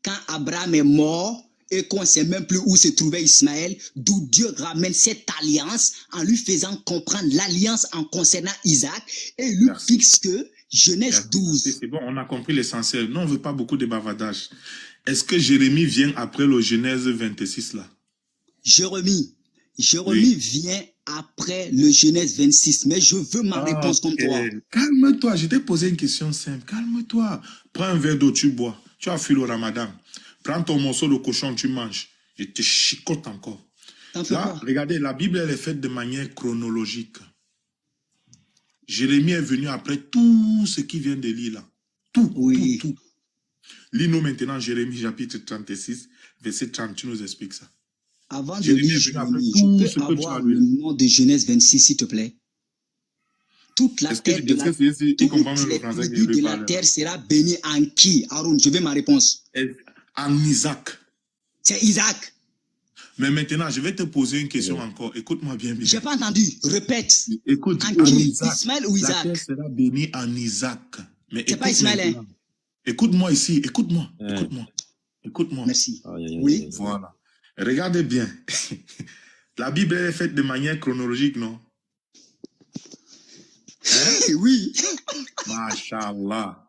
Speaker 2: quand Abraham est mort et qu'on ne sait même plus où se trouvait Ismaël, d'où Dieu ramène cette alliance en lui faisant comprendre l'alliance en concernant Isaac et il lui fixe que Genèse 12.
Speaker 1: C'est bon, on a compris l'essentiel. Nous, on ne veut pas beaucoup de bavardage. Est-ce que Jérémie vient après le Genèse 26 là?
Speaker 2: Jérémie
Speaker 1: Oui.
Speaker 2: vient après le Genèse 26, mais je veux ma réponse comme toi.
Speaker 1: Calme-toi, je t'ai posé une question simple. Calme-toi. Prends un verre d'eau, tu bois. Tu as fui le ramadan. Prends ton morceau de cochon, tu manges. Je te chicote encore. Là, regardez, la Bible, elle est faite de manière chronologique. Jérémie est venu après tout ce qui vient de lire là. Tout,
Speaker 2: Oui.
Speaker 1: tout. Lis-nous maintenant Jérémie chapitre 36, verset 30. Tu nous expliques ça.
Speaker 2: Avant de
Speaker 1: Jérémie
Speaker 2: lire
Speaker 1: est venu après
Speaker 2: Jérémie,
Speaker 1: tout
Speaker 2: je
Speaker 1: ce
Speaker 2: peux
Speaker 1: que tu
Speaker 2: avoir
Speaker 1: as
Speaker 2: le
Speaker 1: lu.
Speaker 2: nom de Genèse 26, s'il te plaît. Toute la terre de la
Speaker 1: Toutes les
Speaker 2: tribus de la terre sera bénie en qui? Aaron, je veux ma réponse.
Speaker 1: En Isaac.
Speaker 2: C'est Isaac.
Speaker 1: Mais maintenant, je vais te poser une question encore. Écoute-moi bien.
Speaker 2: J'ai pas entendu. Répète.
Speaker 1: Écoute,
Speaker 2: En qui?
Speaker 1: Isaac.
Speaker 2: Ismaël ou
Speaker 1: La
Speaker 2: Isaac?
Speaker 1: terre sera bénie en Isaac. Mais
Speaker 2: c'est pas Ismaël, hein?
Speaker 1: Écoute-moi ici. Écoute-moi. Écoute-moi.
Speaker 2: Merci. Oui.
Speaker 1: Voilà. Regardez bien. La Bible est faite de manière chronologique, non?
Speaker 2: Hein? Oui.
Speaker 1: Masha'Allah.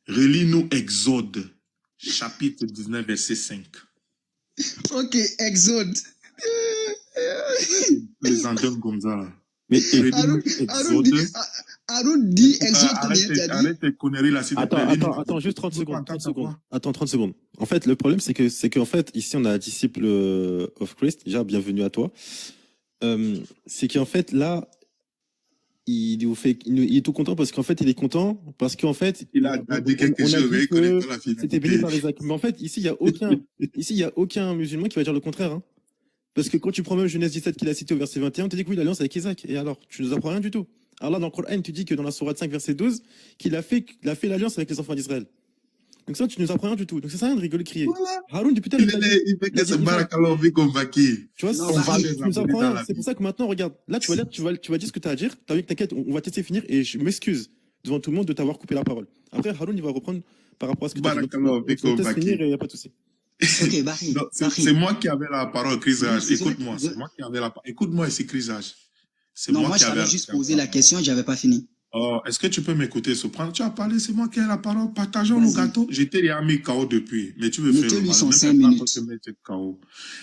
Speaker 1: Relis-nous Exode, chapitre 19, verset 5.
Speaker 2: Ok, Exode.
Speaker 1: Plaisantin comme ça, là.
Speaker 4: Mais
Speaker 2: Aaron dit Exode combien tu as dit?
Speaker 1: Arrête tes conneries là, s'il te plaît.
Speaker 4: Attends, juste 30 secondes. Attends, 30 secondes. En fait, le problème, c'est qu'en fait, ici, on a un disciple of Christ. Déjà, bienvenue à toi. C'est qu'en fait, là, il est tout content parce qu'en fait, il est content parce qu'en fait,
Speaker 5: Il a dit quelque chose, mais il connaît pas la
Speaker 4: c'était béni par
Speaker 5: finalité.
Speaker 4: Isaac. Mais en fait, ici, il y a aucun musulman qui va dire le contraire, hein. Parce que quand tu prends même Genèse 17 qu'il a cité au verset 21, tu dis que oui, l'alliance avec Isaac. Et alors, tu nous apprends rien du tout. Alors là, dans le Coran, tu dis que dans la sourate 5, verset 12, qu'il a fait l'alliance avec les enfants d'Israël. Donc ça, tu nous apprends rien du tout. Donc ça sert à rien de rigoler, crier.
Speaker 5: Voilà.
Speaker 4: Haroun, depuis tout à
Speaker 5: Il
Speaker 4: l'heure,
Speaker 5: fait que c'est Barakallah Vikom Baki.
Speaker 4: tu vois,
Speaker 2: Non,
Speaker 5: On
Speaker 2: bah,
Speaker 5: va
Speaker 2: il-
Speaker 5: les
Speaker 4: tu nous apprends
Speaker 5: appeler dans
Speaker 4: rien.
Speaker 5: la
Speaker 4: C'est pour ça que maintenant, regarde, là, tu vas dire ce que tu as à dire. T'as vu que t'inquiète, on va te laisser finir et je m'excuse devant tout le monde de t'avoir coupé la parole. Après, Haroun, il va reprendre par rapport à ce que tu as dit.
Speaker 5: Barakallah
Speaker 4: Donc, je
Speaker 5: Vikom
Speaker 4: te laisse
Speaker 5: Baki.
Speaker 4: finir et il n'y a pas de souci.
Speaker 2: Ok, Barry.
Speaker 5: Non,
Speaker 2: Barry.
Speaker 5: c'est moi qui avais la parole, Chris
Speaker 2: Oui,
Speaker 5: H.
Speaker 2: c'est vrai.
Speaker 5: Écoute-moi, c'est moi qui avais la parole. Écoute-moi ici, Chris H. C'est
Speaker 2: Non,
Speaker 5: moi
Speaker 2: moi,
Speaker 5: qui
Speaker 2: je
Speaker 5: avais
Speaker 2: t'avais juste posé la question, j'avais pas fini.
Speaker 5: Oh, est-ce que tu peux m'écouter, Soprano? Tu as parlé, c'est moi qui ai la parole. Partageons le
Speaker 2: Vas-y.
Speaker 5: gâteau. J'étais déjà mis KO depuis, mais tu veux faire le
Speaker 2: Mettez-lui
Speaker 5: mal.
Speaker 2: son
Speaker 5: Même
Speaker 2: 5
Speaker 5: maintenant,
Speaker 2: minutes.
Speaker 5: faut te mettre KO.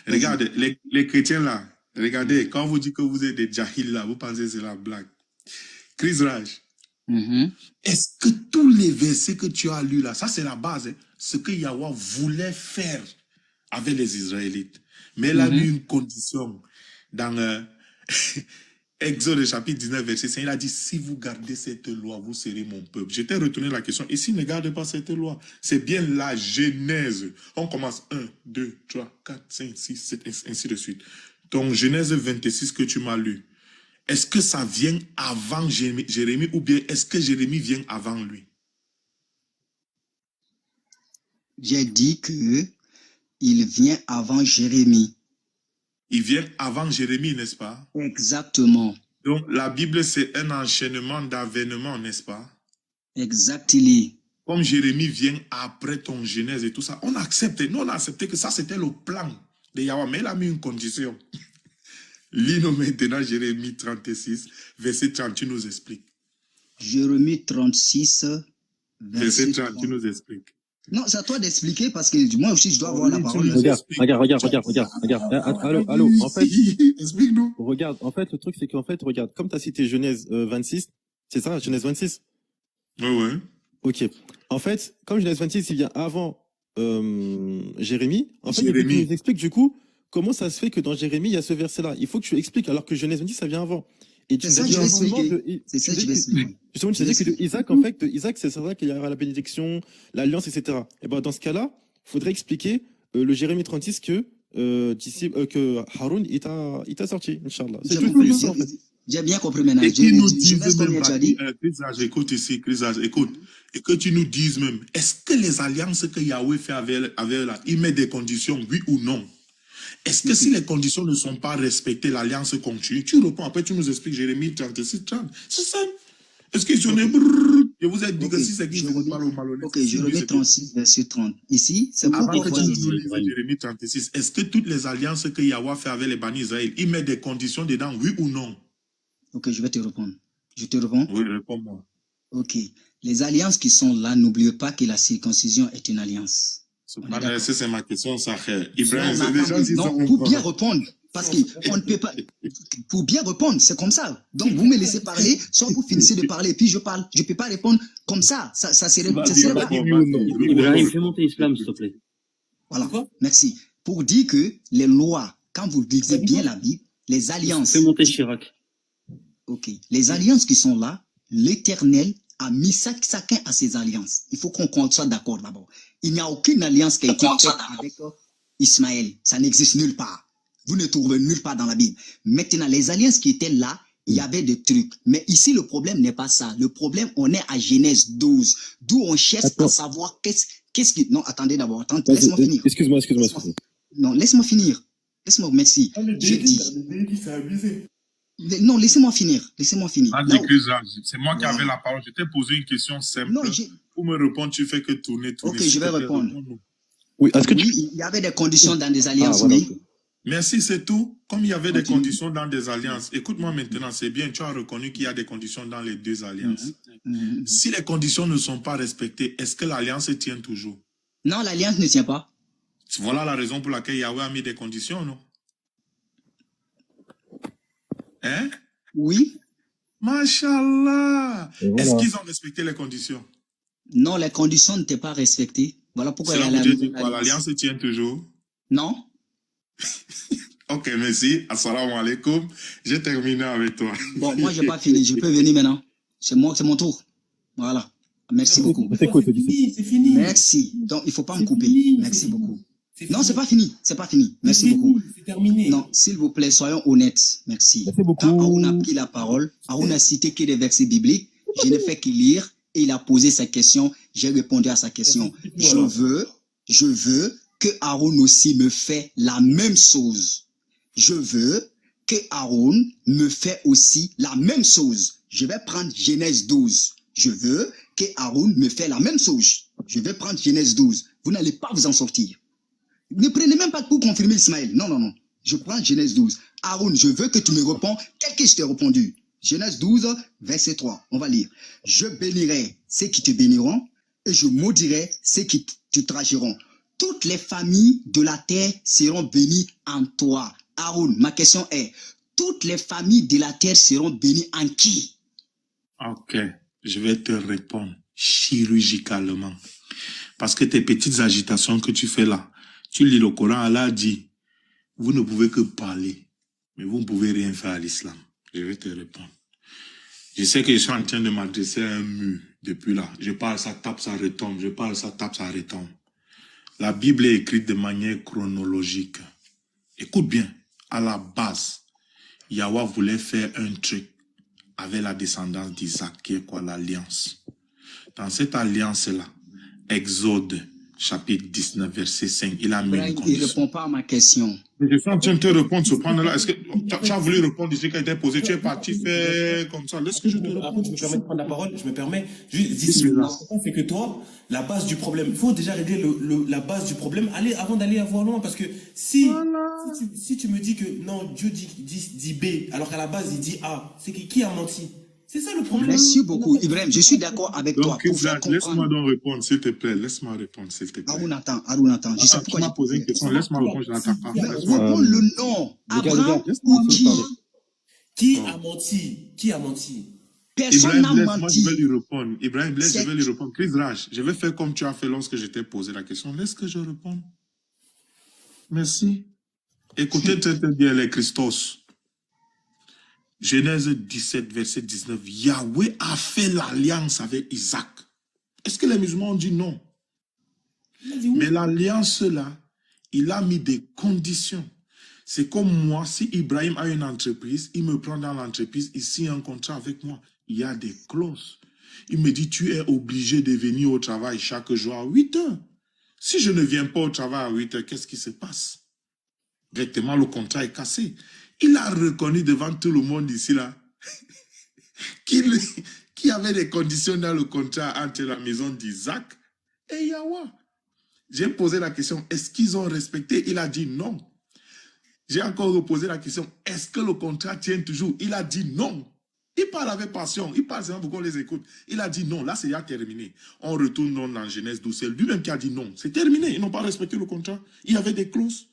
Speaker 5: Regardez, les chrétiens là, regardez, quand vous dites que vous êtes des jahils là, vous pensez que c'est la blague. Chris Raj,
Speaker 2: Mhm.
Speaker 5: est-ce que tous les versets que tu as lus là, ça c'est la base, hein, ce que Yahweh voulait faire avec les Israélites. Mais elle a mis une condition dans Exode chapitre 19, verset 5. Il a dit, si vous gardez cette loi, vous serez mon peuple. Je t'ai retourné la question. Et s'ils ne gardent pas cette loi, c'est bien la Genèse. On commence 1, 2, 3, 4, 5, 6, 7, ainsi de suite. Donc, Genèse 26 que tu m'as lu, est-ce que ça vient avant Jérémie ou bien est-ce que Jérémie vient avant lui?
Speaker 2: J'ai dit que il vient avant Jérémie.
Speaker 5: Il vient avant Jérémie, n'est-ce pas?
Speaker 2: Exactement.
Speaker 5: Donc, la Bible, c'est un enchaînement d'avènements, n'est-ce pas?
Speaker 2: Exactement.
Speaker 5: Comme Jérémie vient après ton Genèse et tout ça, on a accepté. Nous, on a accepté que ça, c'était le plan de Yahweh. Mais il a mis une condition. Lis-nous maintenant Jérémie 36, verset 30, tu nous expliques.
Speaker 2: Jérémie 36,
Speaker 5: Verset 30, tu nous expliques.
Speaker 2: Non, c'est à toi d'expliquer parce que moi aussi, je dois avoir la
Speaker 5: Oui, tu
Speaker 2: parole.
Speaker 5: nous
Speaker 4: Regarde,
Speaker 5: expliques.
Speaker 4: regarde. Allô, en fait,
Speaker 5: Explique-nous.
Speaker 4: regarde, en fait, le truc, c'est qu'en fait, regarde, comme tu as cité Genèse 26, c'est ça, Genèse 26?
Speaker 5: Oui, oui.
Speaker 4: Ok. En fait, comme Genèse 26, il vient avant Jérémie, en fait, il faut que
Speaker 5: Jérémie.
Speaker 4: tu nous expliques, du coup, comment ça se fait que dans Jérémie, il y a ce verset-là. Il faut que tu expliques, alors que Genèse 26, ça vient avant. Et tu
Speaker 2: C'est
Speaker 4: nous
Speaker 2: ça
Speaker 4: as
Speaker 2: que
Speaker 4: dit
Speaker 2: je vais
Speaker 4: justement
Speaker 2: expliquer. C'est ça que je vais expliquer.
Speaker 4: justement, tu as dit que de Isaac, en fait, de Isaac, c'est ça qu'il y aura la bénédiction, l'alliance, etc. Et ben, dans ce cas-là, il faudrait expliquer le Jérémie 36 que Haroun, il t'a sorti, Inch'Allah. C'est
Speaker 2: J'ai
Speaker 4: tout
Speaker 2: compris.
Speaker 4: ce que en fait.
Speaker 2: J'ai bien compris maintenant.
Speaker 5: Et qu'ils nous
Speaker 2: Je
Speaker 5: disent
Speaker 2: laisse comme
Speaker 5: même,
Speaker 2: tu as dit.
Speaker 5: Chris, écoute ici, Chris, écoute. Et que tu nous dises même, est-ce que les alliances que Yahweh fait avec là, il met des conditions, oui ou non? Est-ce que si les conditions ne sont pas respectées, l'alliance continue? Tu réponds, après tu nous expliques Jérémie 36, 30. C'est simple. Est-ce que je vous ai dit que si c'est qui ne parle au malhonnête.
Speaker 2: Ok, Jérémie 36, verset 30. Ici, c'est pour
Speaker 5: Avant que tu
Speaker 2: comprendre.
Speaker 5: nous lises Jérémie 36, est-ce que toutes les alliances que Yahweh fait avec les bannis Israël, il met des conditions dedans, oui ou non?
Speaker 2: Ok, je vais te répondre. Je te réponds.
Speaker 5: Oui, réponds-moi.
Speaker 2: Ok. Les alliances qui sont là, n'oubliez pas que la circoncision est une alliance.
Speaker 5: C'est ma question, ça. Ibrahim,
Speaker 2: Non,
Speaker 5: c'est des gens qui
Speaker 2: non,
Speaker 5: sont
Speaker 2: pour bien répondre, parce qu'on ne peut pas. Pour bien répondre, c'est comme ça. Donc, vous me laissez parler, soit vous finissez de parler, puis je parle. Je ne peux pas répondre comme ça. Ça serait pas.
Speaker 6: Ibrahim, fais monter Islam, s'il te plaît.
Speaker 2: Voilà. Merci. Pour dire que les lois, quand vous lisez bien la Bible, les alliances.
Speaker 6: Fais monter Chirac.
Speaker 2: Ok. Les alliances qui sont là, l'Éternel a mis chacun à ses alliances. Il faut qu'on soit d'accord d'abord. Il n'y a aucune alliance qui a été faite avec Ismaël. Ça n'existe nulle part. Vous ne trouvez nulle part dans la Bible. Maintenant, les alliances qui étaient là, il y avait des trucs. Mais ici, le problème n'est pas ça. Le problème, on est à Genèse 12, d'où on cherche à savoir qu'est-ce qui... Non, attendez d'abord. Laisse-moi finir.
Speaker 4: Excuse-moi.
Speaker 2: Non, laisse-moi finir. Laisse-moi, merci. Je dis...
Speaker 1: c'est abusé.
Speaker 2: Non, laissez-moi finir.
Speaker 5: Vas-y, Chris, c'est moi qui avais la parole. Je t'ai posé une question simple.
Speaker 2: Non,
Speaker 5: pour me répondre, tu fais que tourner.
Speaker 2: Ok, je vais répondre.
Speaker 4: Oui, est-ce que
Speaker 2: Oui, il y avait des conditions dans des alliances,
Speaker 4: voilà,
Speaker 2: oui.
Speaker 4: ok.
Speaker 5: Merci, c'est tout. Comme il y avait des
Speaker 2: Continue.
Speaker 5: conditions dans des alliances, écoute-moi maintenant, c'est bien, tu as reconnu qu'il y a des conditions dans les deux alliances. Si les conditions ne sont pas respectées, est-ce que l'alliance tient toujours?
Speaker 2: Non, l'alliance ne tient pas.
Speaker 5: Voilà la raison pour laquelle Yahweh a mis des conditions, non? Hein?
Speaker 2: Oui.
Speaker 5: Mashallah.
Speaker 4: Voilà.
Speaker 5: Est-ce qu'ils ont respecté les conditions?
Speaker 2: Non, les conditions n'étaient pas respectées. Voilà pourquoi il y
Speaker 5: Cela
Speaker 2: a
Speaker 5: veut dire quoi?
Speaker 2: l'alliance.
Speaker 5: L'alliance tient toujours?
Speaker 2: Non.
Speaker 5: Ok, merci. Assalamu alaikum. J'ai terminé avec toi.
Speaker 2: Bon, moi, j'ai pas fini. Je peux venir maintenant. C'est mon tour. Voilà. Merci beaucoup.
Speaker 3: C'est fini, c'est fini.
Speaker 2: Merci. Donc, il faut pas me couper.
Speaker 3: fini,
Speaker 2: Merci
Speaker 3: c'est
Speaker 2: beaucoup.
Speaker 3: fini. C'est
Speaker 2: Non,
Speaker 3: fini.
Speaker 2: c'est pas fini. C'est pas fini. Merci
Speaker 3: C'est
Speaker 2: beaucoup.
Speaker 3: fini, c'est terminé.
Speaker 2: Non, s'il vous plaît, soyons honnêtes. Merci.
Speaker 4: Merci beaucoup.
Speaker 2: Quand Haroun a pris la parole, Haroun a cité que des versets bibliques. Je ne fais que lire et il a posé sa question. J'ai répondu à sa question. Je veux que Haroun aussi me fait la même chose. Je veux que Haroun me fait aussi la même chose. Je vais prendre Genèse 12. Je veux que Haroun me fait la même chose. Je vais prendre Genèse 12. Vous n'allez pas vous en sortir. Ne prenez même pas pour confirmer Ismaël. Non, non, non. Je prends Genèse 12. Haroun, je veux que tu me réponds tel que je t'ai répondu. Genèse 12, verset 3. On va lire. Je bénirai ceux qui te béniront et je maudirai ceux qui te tracheront. Toutes les familles de la terre seront bénies en toi. Haroun, ma question est, toutes les familles de la terre seront bénies en qui?
Speaker 5: Ok, je vais te répondre chirurgicalement. Parce que tes petites agitations que tu fais là, tu lis le Coran, Allah dit, vous ne pouvez que parler, mais vous ne pouvez rien faire à l'islam. Je vais te répondre. Je sais que je suis en train de m'adresser à un mur depuis là. Je parle, ça tape, ça retombe. Je parle, ça tape, ça retombe. La Bible est écrite de manière chronologique. Écoute bien, à la base, Yahweh voulait faire un truc avec la descendance d'Isaac, qui est quoi? L'alliance. Dans cette alliance-là, Exode, chapitre 19, verset 5, il a mis une
Speaker 2: Il ne
Speaker 5: condition.
Speaker 2: répond pas à ma question.
Speaker 5: Je suis en train de te répondre, cependant-là. Est-ce que tu as voulu répondre ici quand il était posé? Tu es parti faire comme ça. Laisse que je te
Speaker 3: Après,
Speaker 5: réponde.
Speaker 3: je me permets de prendre la parole, je me permets. Juste, dis, l'important, c'est que toi, la base du problème, il faut déjà régler la base du problème avant d'aller voir loin, parce que si tu me dis que non, Dieu dit B, alors qu'à la base il dit A, c'est qui a menti? C'est ça le problème.
Speaker 2: Merci beaucoup, Ibrahim. Je suis d'accord avec toi.
Speaker 5: Donc,
Speaker 2: Pour faire
Speaker 5: laisse-moi
Speaker 2: comprendre.
Speaker 5: donc répondre, s'il te plaît. Laisse-moi répondre, s'il te plaît.
Speaker 2: Haroun, attends. Je sais
Speaker 5: Attends, tu
Speaker 2: pourquoi
Speaker 5: m'as posé une question. Laisse-moi répondre, je n'attends pas. Laisse-moi.
Speaker 2: Réponds le nom.
Speaker 4: les gars,
Speaker 2: Abraham
Speaker 4: laisse-moi
Speaker 2: ou qui?
Speaker 4: parler.
Speaker 3: Qui a menti? Qui a menti?
Speaker 2: Personne
Speaker 5: Ibrahim,
Speaker 2: n'a
Speaker 5: laisse, moi
Speaker 2: menti.
Speaker 5: je vais lui répondre. Ibrahim, laisse, je
Speaker 2: C'est-
Speaker 5: vais lui répondre. Chris Raj, je vais faire comme tu as fait lorsque je t'ai posé la question. Laisse que je réponde. Merci. Écoutez très très bien les Christos. Genèse 17, verset 19. Yahweh a fait l'alliance avec Isaac. Est-ce que les musulmans ont dit non?
Speaker 3: Il a dit oui.
Speaker 5: Mais l'alliance là, il a mis des conditions. C'est comme moi, si Ibrahim a une entreprise, il me prend dans l'entreprise, il signe un contrat avec moi. Il y a des clauses. Il me dit, tu es obligé de venir au travail chaque jour à 8 heures. Si je ne viens pas au travail à 8 heures, qu'est-ce qui se passe? Directement, le contrat est cassé. Il a reconnu devant tout le monde ici, là, qu'il y avait des conditions dans le contrat entre la maison d'Isaac et Yahweh. J'ai posé la question, est-ce qu'ils ont respecté? Il a dit non. J'ai encore reposé la question, est-ce que le contrat tient toujours? Il a dit non. Il parle avec passion, il parle seulement pour qu'on les écoute. Il a dit non, là c'est déjà terminé. On retourne dans Genèse 12, c'est lui-même qui a dit non. C'est terminé, ils n'ont pas respecté le contrat. Il y avait des clauses.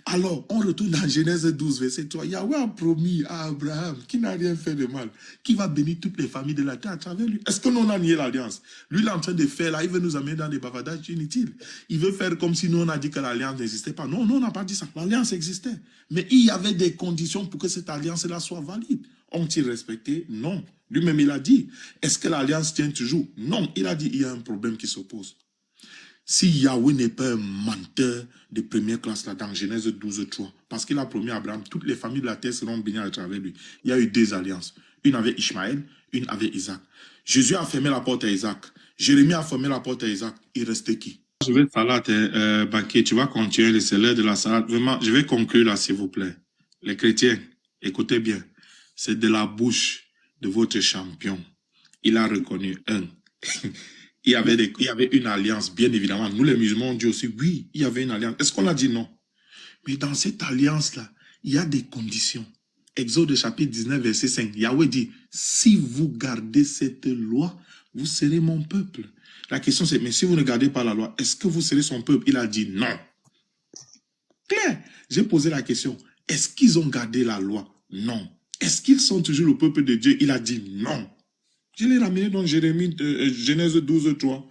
Speaker 5: Alors, on retourne dans Genèse 12, verset 3. Yahweh a promis à Abraham, qui n'a rien fait de mal, qui va bénir toutes les familles de la terre à travers lui. Est-ce que nous on a nié l'alliance? Lui, il est en train de faire là, il veut nous amener dans des bavardages inutiles. Il veut faire comme si nous on a dit que l'alliance n'existait pas. Non, on n'a pas dit ça. L'alliance existait. Mais il y avait des conditions pour que cette alliance-là soit valide. Ont-ils respecté? Non. Lui-même, il a dit. Est-ce que l'alliance tient toujours? Non. Il a dit, il y a un problème qui s'oppose. Si Yahweh n'est pas un menteur de première classe là dans Genèse 12, 3, parce qu'il a promis à Abraham, toutes les familles de la terre seront bénies à travers lui. Il y a eu deux alliances. Une avec Ishmaël, une avec Isaac. Jésus a fermé la porte à Isaac. Jérémie a fermé la porte à Isaac. Il restait qui? Je vais parler Banquier, tu vas continuer les salaires de la salade. Vraiment, je vais conclure là, s'il vous plaît. Les chrétiens, écoutez bien. C'est de la bouche de votre champion. Il a reconnu un. Il y avait une alliance, bien évidemment. Nous, les musulmans, on dit aussi, oui, il y avait une alliance. Est-ce qu'on a dit non? Mais dans cette alliance-là, il y a des conditions. Exode chapitre 19, verset 5. Yahweh dit, si vous gardez cette loi, vous serez mon peuple. La question c'est, mais si vous ne gardez pas la loi, est-ce que vous serez son peuple? Il a dit non. Claire. J'ai posé la question, est-ce qu'ils ont gardé la loi? Non. Est-ce qu'ils sont toujours le peuple de Dieu? Il a dit non. Je l'ai ramené dans Genèse 12, 3.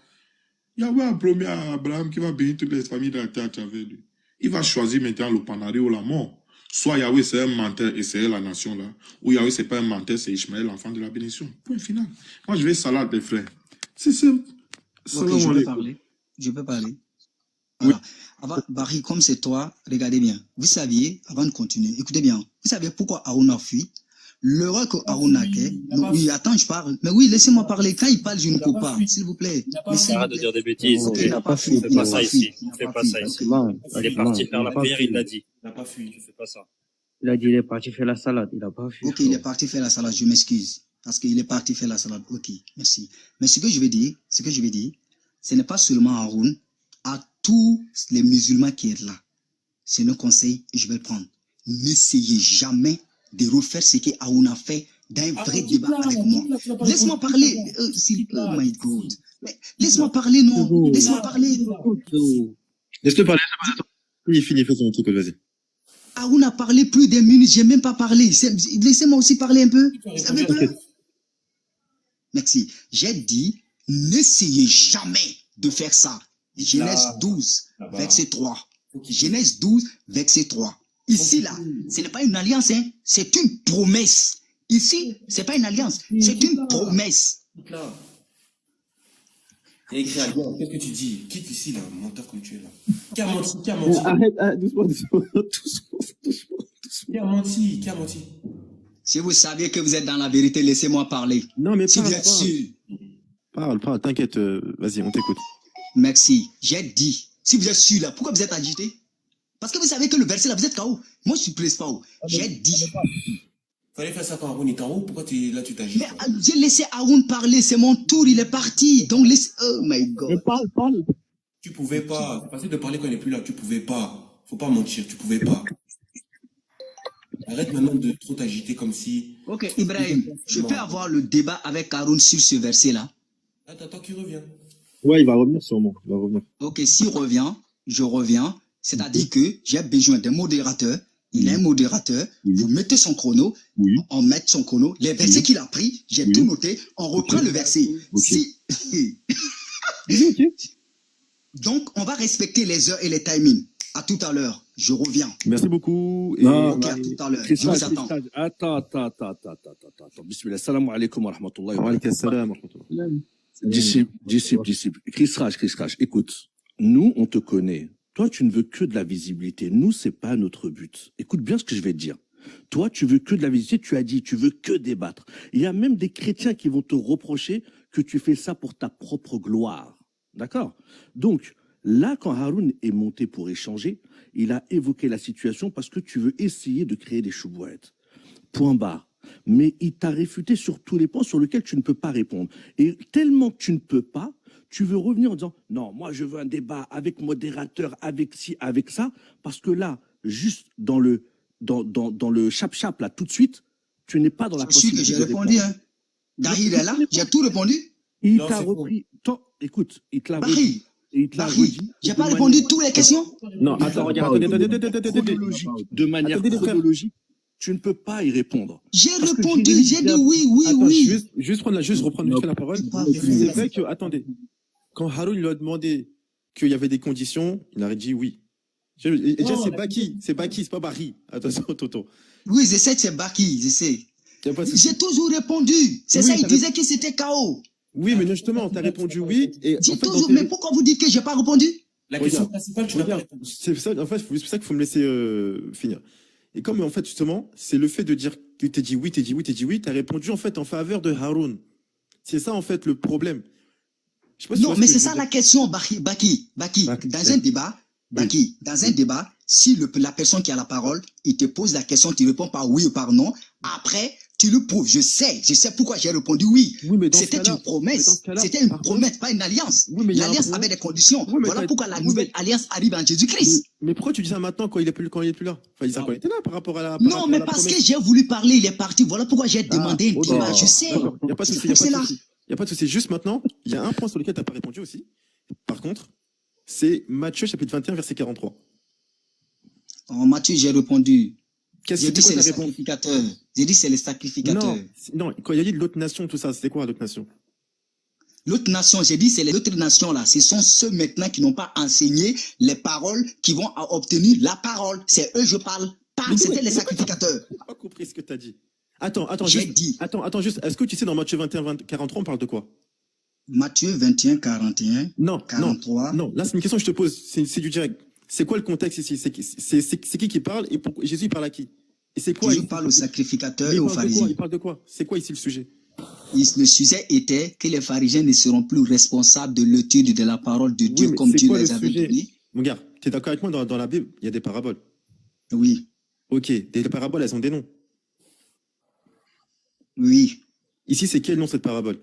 Speaker 5: Yahweh a promis à Abraham qu'il va bénir toutes les familles de la terre à travers lui. Il va choisir maintenant le panari ou la mort. Soit Yahweh c'est un menteur et c'est la nation là, ou Yahweh c'est pas un menteur, c'est Ishmaël, l'enfant de la bénédiction. Point final. Moi je vais salade les frères. C'est simple.
Speaker 2: Ok, je peux parler. Je peux parler. Voilà. Avant, Barry, comme c'est toi, regardez bien. Vous saviez, avant de continuer, écoutez bien. Vous savez pourquoi Aaron a fui? L'erreur que Aaron a fait. Oui, attends, je parle. Mais oui, laissez-moi parler. Quand il parle, je ne coupe pas. S'il vous plaît.
Speaker 7: Arrête de dire des bêtises.
Speaker 2: Ok, il n'a pas fui.
Speaker 7: Tu fais pas ça ici. Tu fais pas ça ici. Il est parti faire la prière, il l'a dit.
Speaker 3: Il n'a pas fui.
Speaker 7: Tu fais pas ça.
Speaker 6: Il a dit il est parti faire la salade, il a pas fait.
Speaker 2: Ok, il est parti faire la salade, je m'excuse. Parce qu'il est parti faire la salade. Ok, merci. Mais ce que je veux dire, ce n'est pas seulement à Aaron, à tous les musulmans qui sont là. C'est un conseil et je vais le prendre. N'essayez jamais de refaire ce que Aaron a fait dans un vrai débat avec moi. Laisse-moi parler. Oh my God. Mais laisse-moi parler, non. Laisse-moi parler.
Speaker 4: Laisse-le parler. Fini, fais ton truc, vas-y.
Speaker 2: Aaron a parlé plus d'une minute, j'ai même pas parlé. Laissez-moi aussi parler un peu. Merci. J'ai dit, n'essayez jamais de faire ça. Genèse 12, verset 3. Genèse 12, verset 3. Ici, là, ce n'est pas une alliance, hein. C'est une promesse. Ici, ce n'est pas une alliance, c'est une promesse.
Speaker 3: Et écrit à Dieu, qu'est-ce que tu dis? Quitte ici, là, menteur comme tu es là. Qui a menti? Qui a menti?
Speaker 4: Arrête, doucement.
Speaker 3: Qui a menti?
Speaker 2: Si vous saviez que vous êtes dans la vérité, laissez-moi parler.
Speaker 4: Non, mais
Speaker 2: si vous êtes sûr.
Speaker 4: Parle, t'inquiète, vas-y, on t'écoute.
Speaker 2: Merci. J'ai dit, si vous êtes sûr là, pourquoi vous êtes agité? Parce que vous savez que le verset là, vous êtes KO. Moi, je suis plaise pas. J'ai dit.
Speaker 3: Fallait faire ça quand Aaron est KO, pourquoi là tu t'agites?
Speaker 2: Mais j'ai laissé Aaron parler, c'est mon tour, il est parti. Donc laisse. Oh my God.
Speaker 4: Mais parle.
Speaker 3: Tu pouvais pas. C'est facile de parler quand il n'est plus là, tu pouvais pas. Faut pas mentir, tu pouvais pas. Arrête maintenant de trop t'agiter comme si.
Speaker 2: Ok, Ibrahim, je peux avoir le débat avec Aaron sur ce verset là?
Speaker 3: Attends qu'il revienne.
Speaker 4: Ouais, il va revenir sûrement.
Speaker 2: Ok, s'il revient, je reviens. C'est-à-dire que j'ai besoin d'un modérateur. Il est un modérateur. Vous mettez son chrono. On met son chrono. Les versets qu'il a pris, j'ai tout noté. On reprend le verset. Si... Donc, on va respecter les heures et les timings. À tout à l'heure. Je reviens.
Speaker 4: Merci beaucoup.
Speaker 2: Et... Ok, à tout à l'heure. Je vous attends.
Speaker 8: Attends. Bismillah. Salam alaikum wa rahmatullahi wa
Speaker 4: barakatuh.
Speaker 8: Disciple. Chris Raj, écoute. Nous, on te connaît. Toi, tu ne veux que de la visibilité. Nous, c'est pas notre but. Écoute bien ce que je vais te dire. Toi, tu veux que de la visibilité. Tu as dit, tu veux que débattre. Il y a même des chrétiens qui vont te reprocher que tu fais ça pour ta propre gloire. D'accord? Donc, là, quand Haroun est monté pour échanger, il a évoqué la situation parce que tu veux essayer de créer des choubouettes. Point barre. Mais il t'a réfuté sur tous les points sur lesquels tu ne peux pas répondre. Et tellement que tu ne peux pas, tu veux revenir en disant « Non, moi je veux un débat avec modérateur, avec ci, avec ça », parce que là, juste dans le chap-chap, là, tout de suite, tu n'es pas dans la possibilité
Speaker 2: de répondre. Je suis que j'ai répondu, hein. Dahir est là, j'ai tout répondu.
Speaker 8: Il t'a repris. Écoute, il te l'a redit.
Speaker 2: J'ai pas répondu toutes les questions.
Speaker 4: Non, attends, regarde,
Speaker 8: de manière chronologique, tu ne peux pas y répondre.
Speaker 2: J'ai répondu, j'ai dit oui.
Speaker 4: Juste reprendre vite fait la parole. C'est vrai que, attendez, quand Haroun lui a demandé qu'il y avait des conditions, il aurait dit oui. Déjà, c'est Baki, c'est pas Barry. Attention, Toto.
Speaker 2: Oui, je sais que c'est Baki, je sais. J'ai toujours répondu. C'est ça, il disait que c'était KO.
Speaker 4: Oui, mais justement, tu as répondu oui.
Speaker 2: Dis toujours, mais pourquoi vous dites que j'ai pas répondu?
Speaker 3: La question principale, tu n'as pas répondu.
Speaker 4: C'est ça, en fait, c'est pour ça qu'il faut me laisser finir. Et comme, en fait, justement, c'est le fait de dire que tu dit oui, tu as répondu, en fait, en faveur de Haroun. C'est ça, en fait, le problème.
Speaker 2: Je sais pas si non, mais c'est ça la question, Baki. Dans un débat, si la personne qui a la parole, il te pose la question, tu réponds par oui ou par non, après, tu le prouves. Je sais pourquoi j'ai répondu oui. C'était une promesse. C'était une promesse, pas une alliance. L'alliance avait des conditions. Voilà pourquoi la nouvelle alliance arrive en Jésus-Christ.
Speaker 4: Mais pourquoi tu dis ça maintenant quand il est plus là? Enfin, il dit ça quand il était là par rapport à la.
Speaker 2: Non, mais parce que j'ai voulu parler, il est parti. Voilà pourquoi j'ai demandé un débat. Je sais.
Speaker 4: Il n'y a pas de souci. Il n'y a pas de souci. Juste maintenant, il y a un point sur lequel tu n'as pas répondu aussi. Par contre, c'est Matthieu chapitre 21, verset 43.
Speaker 2: En Matthieu, j'ai répondu.
Speaker 4: J'ai dit
Speaker 2: c'est le sacrificateur. J'ai dit c'est le sacrificateur.
Speaker 4: Non, quand il y a dit l'autre nation, tout ça, c'était quoi l'autre nation?
Speaker 2: L'autre nation, j'ai dit c'est les autres nations là. Ce sont ceux maintenant qui n'ont pas enseigné les paroles qui vont obtenir la parole. C'est eux je parle. C'était les sacrificateurs.
Speaker 4: J'ai pas compris ce que tu as dit. Attends,
Speaker 2: J'ai
Speaker 4: juste.
Speaker 2: dit.
Speaker 4: Attends, juste. Est-ce que tu sais dans Matthieu 21, 43, on parle de quoi?
Speaker 2: Matthieu 21, 41,
Speaker 4: Non,
Speaker 2: 43.
Speaker 4: non. Là, c'est une question que je te pose. C'est du direct. C'est quoi le contexte ici? C'est qui parle et Jésus il parle à qui? Et c'est quoi?
Speaker 2: Jésus parle aux sacrificateurs
Speaker 4: Mais
Speaker 2: et
Speaker 4: il
Speaker 2: aux
Speaker 4: parle de quoi?
Speaker 2: pharisiens.
Speaker 4: Il parle de quoi? C'est quoi ici le sujet?
Speaker 2: Le sujet était que les pharisiens ne seront plus responsables de l'étude de la parole de Dieu
Speaker 4: Oui, mais
Speaker 2: comme
Speaker 4: c'est
Speaker 2: Dieu
Speaker 4: quoi
Speaker 2: les
Speaker 4: le
Speaker 2: avait
Speaker 4: sujet?
Speaker 2: donnés.
Speaker 4: Mon gars, tu es d'accord avec moi, dans la Bible, il y a des paraboles.
Speaker 2: Oui,
Speaker 4: Ok, des paraboles, elles ont des noms.
Speaker 2: oui.
Speaker 4: Ici, c'est quel nom cette parabole?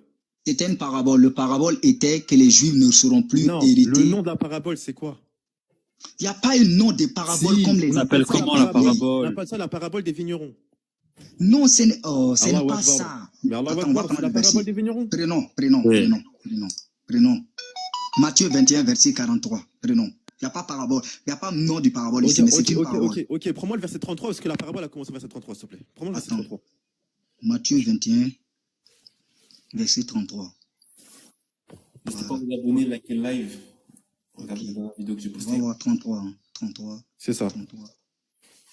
Speaker 2: C'était une parabole. Le parabole était que les Juifs ne seront plus
Speaker 4: Non,
Speaker 2: hérités.
Speaker 4: le nom de la parabole, c'est quoi?
Speaker 2: Il n'y a pas un nom de parabole
Speaker 4: Si,
Speaker 2: comme les
Speaker 7: on appelle
Speaker 2: apôtres
Speaker 7: comment
Speaker 2: appelaient.
Speaker 7: la parabole?
Speaker 4: On appelle ça la parabole des vignerons.
Speaker 2: Non, ce n'est
Speaker 4: Allahu
Speaker 2: pas
Speaker 4: Akbar.
Speaker 2: ça.
Speaker 4: Mais Allah
Speaker 2: Attends, on va
Speaker 4: Akbar, c'est
Speaker 2: prendre
Speaker 4: la
Speaker 2: le verset.
Speaker 4: parabole des vignerons.
Speaker 2: Prenons. Matthieu 21, verset 43. Prenons. Il n'y a pas parabole. Il n'y a pas nom du parabole ici, mais c'est une parabole.
Speaker 4: Ok. Prends-moi le verset 33, parce que la parabole a commencé au verset 33, s'il te plaît. Prends-moi le verset
Speaker 2: Attends.
Speaker 4: 33.
Speaker 2: Matthieu 21, verset 33.
Speaker 3: N'hésitez pas à vous abonner, liker le live. Regardez
Speaker 2: Ok.
Speaker 3: la vidéo que j'ai
Speaker 2: On va
Speaker 3: postée.
Speaker 2: voir 33. 33.
Speaker 4: C'est ça.
Speaker 2: 33.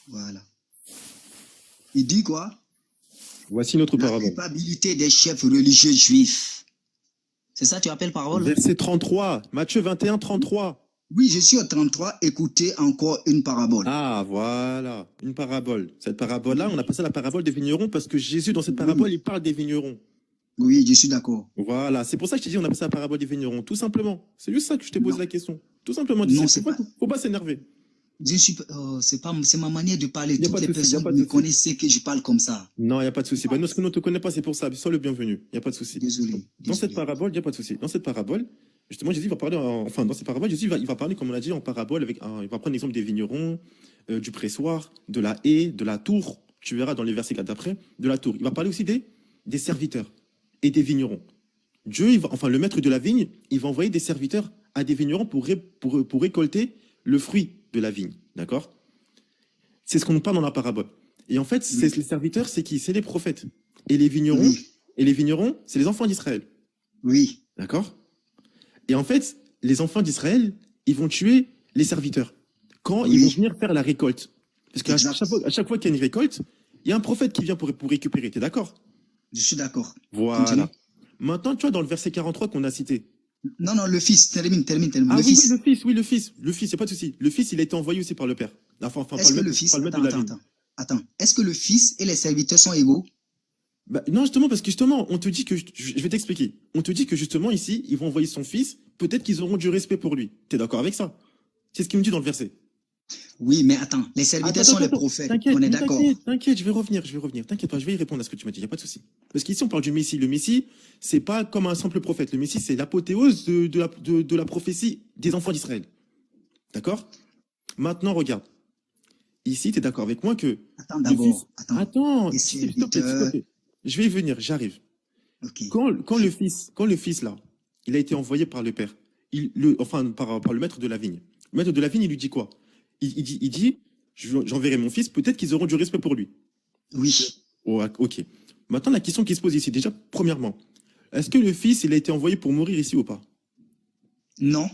Speaker 2: Voilà. Il dit quoi?
Speaker 4: Voici notre
Speaker 2: La
Speaker 4: parabole.
Speaker 2: culpabilité des chefs religieux juifs. C'est ça que tu appelles parole?
Speaker 4: Verset 33. Matthieu 21, 33.
Speaker 2: Oui, je suis au 33. Écoutez encore une parabole.
Speaker 4: Ah, voilà. Une parabole. Cette parabole-là, on appelle ça la parabole des vignerons parce que Jésus, dans cette parabole, il parle des vignerons.
Speaker 2: Oui, je suis d'accord.
Speaker 4: Voilà. C'est pour ça que je t'ai dit, on appelle ça la parabole des vignerons. Tout simplement. C'est juste ça que je t'ai posé
Speaker 2: Non.
Speaker 4: la question. Tout simplement.
Speaker 2: Non,
Speaker 4: C'est pas, faut pas s'énerver.
Speaker 2: C'est ma manière de parler.
Speaker 4: Y a pas
Speaker 2: Toutes
Speaker 4: de
Speaker 2: les
Speaker 4: souci, y a
Speaker 2: personnes
Speaker 4: pas de
Speaker 2: me
Speaker 4: souci.
Speaker 2: connaissent que je parle comme ça.
Speaker 4: Non, il n'y a pas de souci. Bah, nous, parce que nous ne te connaissons pas, c'est pour ça. Sois le bienvenu. Il n'y a pas de souci.
Speaker 2: Désolé.
Speaker 4: Dans cette parabole, il n'y a pas de souci. Dans cette parabole, justement, Jésus va parler, dans cette parabole, Jésus il va parler, comme on l'a dit, en parabole, il va prendre l'exemple des vignerons, du pressoir, de la haie, de la tour. Tu verras dans les versets 4 d'après, de la tour. Il va parler aussi des serviteurs et des vignerons. Dieu, le maître de la vigne, il va envoyer des serviteurs à des vignerons pour récolter le fruit de la vigne. D'accord? C'est ce qu'on nous parle dans la parabole. Et en fait, les serviteurs, c'est qui? C'est les prophètes. Et les vignerons,
Speaker 2: Oui.
Speaker 4: C'est les enfants d'Israël.
Speaker 2: Oui.
Speaker 4: D'accord? Et en fait, les enfants d'Israël, ils vont tuer les serviteurs quand ils vont venir faire la récolte. Parce qu'à
Speaker 2: Exact.
Speaker 4: chaque fois qu'il y a une récolte, il y a un prophète qui vient pour récupérer. T'es d'accord?
Speaker 2: Je suis d'accord.
Speaker 4: Voilà.
Speaker 2: Continue.
Speaker 4: Maintenant, tu vois, dans le verset 43 qu'on a cité.
Speaker 2: Non, le fils. Termine.
Speaker 4: Ah
Speaker 2: Le
Speaker 4: oui,
Speaker 2: fils.
Speaker 4: le fils, il n'y a pas de souci. Le fils, il a été envoyé aussi par le père. Enfin, par
Speaker 2: Est-ce que
Speaker 4: le
Speaker 2: le
Speaker 4: maître,
Speaker 2: fils.
Speaker 4: par le maître de la vigne.
Speaker 2: Attends. Est-ce que le fils et les serviteurs sont égaux?
Speaker 4: Bah, non, justement, parce que justement, on te dit que, je vais t'expliquer. On te dit que justement, ici, ils vont envoyer son fils, peut-être qu'ils auront du respect pour lui. T'es d'accord avec ça? C'est ce qu'il me dit dans le verset.
Speaker 2: Oui, mais attends. Les serviteurs sont les prophètes.
Speaker 4: T'inquiète,
Speaker 2: On est d'accord.
Speaker 4: T'inquiète, je vais revenir. T'inquiète pas, je vais y répondre à ce que tu m'as dit, y a pas de souci. Parce qu'ici, on parle du Messie. Le Messie, c'est pas comme un simple prophète. Le Messie, c'est l'apothéose de la prophétie des enfants d'Israël. D'accord? Maintenant, regarde. Ici, t'es d'accord avec moi que...
Speaker 2: Attends d'abord.
Speaker 4: Attends,
Speaker 2: Les
Speaker 4: s'il te plaît.
Speaker 2: serviteurs.
Speaker 4: Je vais y venir, j'arrive.
Speaker 2: Ok.
Speaker 4: Quand le fils là, il a été envoyé par le père, par le maître de la vigne. Le maître de la vigne, il lui dit quoi? Il dit, j'enverrai mon fils, peut-être qu'ils auront du respect pour lui.
Speaker 2: Oui.
Speaker 4: Oh, ok. Maintenant, la question qui se pose ici, déjà, premièrement, est-ce que le fils, il a été envoyé pour mourir ici ou pas?
Speaker 2: Non.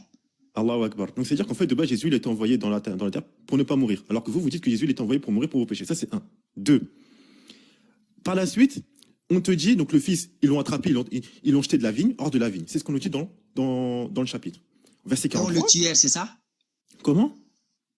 Speaker 4: Allahu Akbar. Donc, c'est-à-dire qu'en fait, de base, Jésus, il a été envoyé dans la terre pour ne pas mourir. Alors que vous dites que Jésus, il est envoyé pour mourir pour vos péchés. Ça, c'est un. Deux. Par la suite, on te dit, donc le fils, ils l'ont attrapé, ils l'ont jeté de la vigne, hors de la vigne. C'est ce qu'on nous dit dans le chapitre. Verset
Speaker 2: On
Speaker 4: 43.
Speaker 2: le tuait, c'est ça?
Speaker 4: Comment?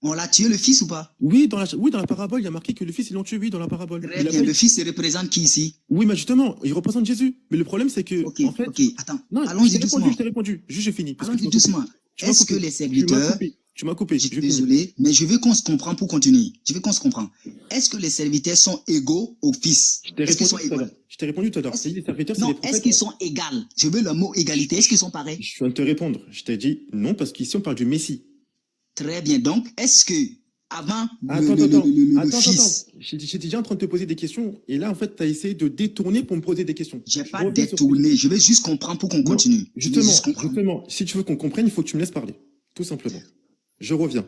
Speaker 2: On l'a tué le fils ou pas?
Speaker 4: Oui, dans la parabole, il y a marqué que le fils, ils l'ont tué, oui, dans la parabole.
Speaker 2: Très bien. Le fils représente qui ici?
Speaker 4: Oui, mais justement, il représente Jésus. Mais le problème, c'est que,
Speaker 2: Ok,
Speaker 4: en fait...
Speaker 2: ok. Attends.
Speaker 4: Non,
Speaker 2: Allons-y doucement.
Speaker 4: je t'ai répondu. Juste, j'ai fini.
Speaker 2: Allons-y doucement. Est-ce que les serviteurs...
Speaker 4: Tu m'as coupé.
Speaker 2: Je suis désolé, mais je veux qu'on se comprenne pour continuer. Je veux qu'on se comprenne. Est-ce que les serviteurs sont égaux au fils? Est-ce qu'ils sont égaux?
Speaker 4: Je t'ai répondu tout à l'heure. C'est les serviteurs, c'est
Speaker 2: Non,
Speaker 4: les prophètes.
Speaker 2: est-ce qu'ils sont égaux? Je veux le mot égalité. Est-ce qu'ils sont pareils?
Speaker 4: Je viens de te répondre. Je t'ai dit non, parce qu'ici, on parle du Messie.
Speaker 2: Très bien. Donc, est-ce que avant
Speaker 4: Attends.
Speaker 2: fils...
Speaker 4: J'étais déjà en train de te poser des questions. Et là, en fait, tu as essayé de détourner pour me poser des questions.
Speaker 2: J'ai pas détourné. Je veux juste comprendre pour qu'on continue.
Speaker 4: Justement, si tu veux qu'on comprenne, il faut que tu me laisses parler. Tout simplement. Je reviens.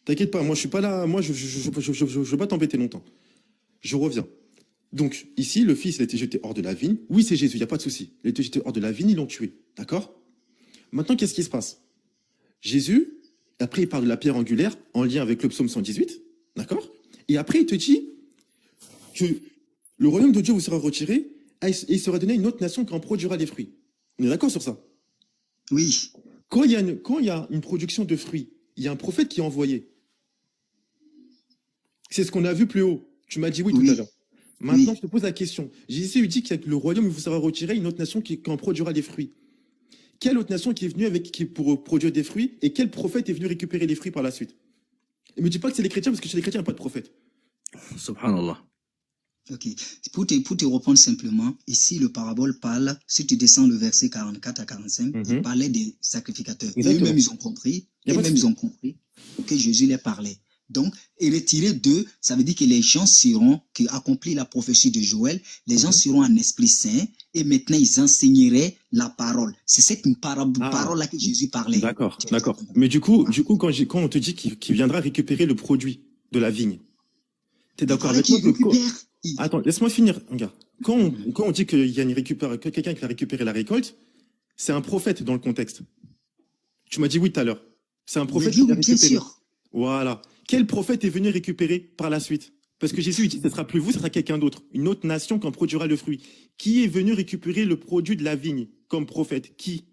Speaker 4: T'inquiète pas, moi je suis pas là, moi je veux pas t'embêter longtemps. Je reviens. Donc ici, le fils a été jeté hors de la vigne. Oui, c'est Jésus, il n'y a pas de souci. Il a été jeté hors de la vigne, ils l'ont tué. D'accord? Maintenant, qu'est-ce qui se passe? Jésus, après il parle de la pierre angulaire en lien avec le psaume 118. D'accord? Et après, il te dit que le royaume de Dieu vous sera retiré et il sera donné à une autre nation qui en produira des fruits. On est d'accord sur ça?
Speaker 2: Oui.
Speaker 4: Quand il y a une production de fruits, il y a un prophète qui est envoyé. C'est ce qu'on a vu plus haut. Tu m'as dit oui tout à l'heure. Maintenant, je te pose la question. Jésus lui dit que le royaume vous sera retiré, une autre nation qui en produira des fruits. Quelle autre nation qui est venue pour produire des fruits et quel prophète est venu récupérer les fruits par la suite? Et me dis pas que c'est les chrétiens parce que chez les chrétiens, il n'y a pas de prophète.
Speaker 8: Subhanallah.
Speaker 2: Ok. Pour te reprendre simplement, ici le parabole parle, si tu descends le verset 44 à 45, il parlait des sacrificateurs. Et eux-mêmes, ils ont compris. Ils ont compris que Jésus les parlait. Donc, et retiré d'eux, ça veut dire que les gens qui accomplissent la prophétie de Joël, les gens seront en Esprit Saint et maintenant ils enseigneraient la parole. C'est cette parole-là que Jésus parlait.
Speaker 4: D'accord. Mais du coup, quand on te dit qu'il viendra récupérer le produit de la vigne, t'es d'accord avec moi Attends, laisse-moi finir, regarde. Quand on dit qu'il y a quelqu'un qui va récupérer la récolte, c'est un prophète dans le contexte. Tu m'as dit oui tout à l'heure. C'est un prophète qui va récupérer.
Speaker 2: Bien sûr.
Speaker 4: Voilà. Quel prophète est venu récupérer par la suite? Parce que Jésus dit, ce sera plus vous, ce sera quelqu'un d'autre. Une autre nation qui en produira le fruit. Qui est venu récupérer le produit de la vigne comme prophète? Qui?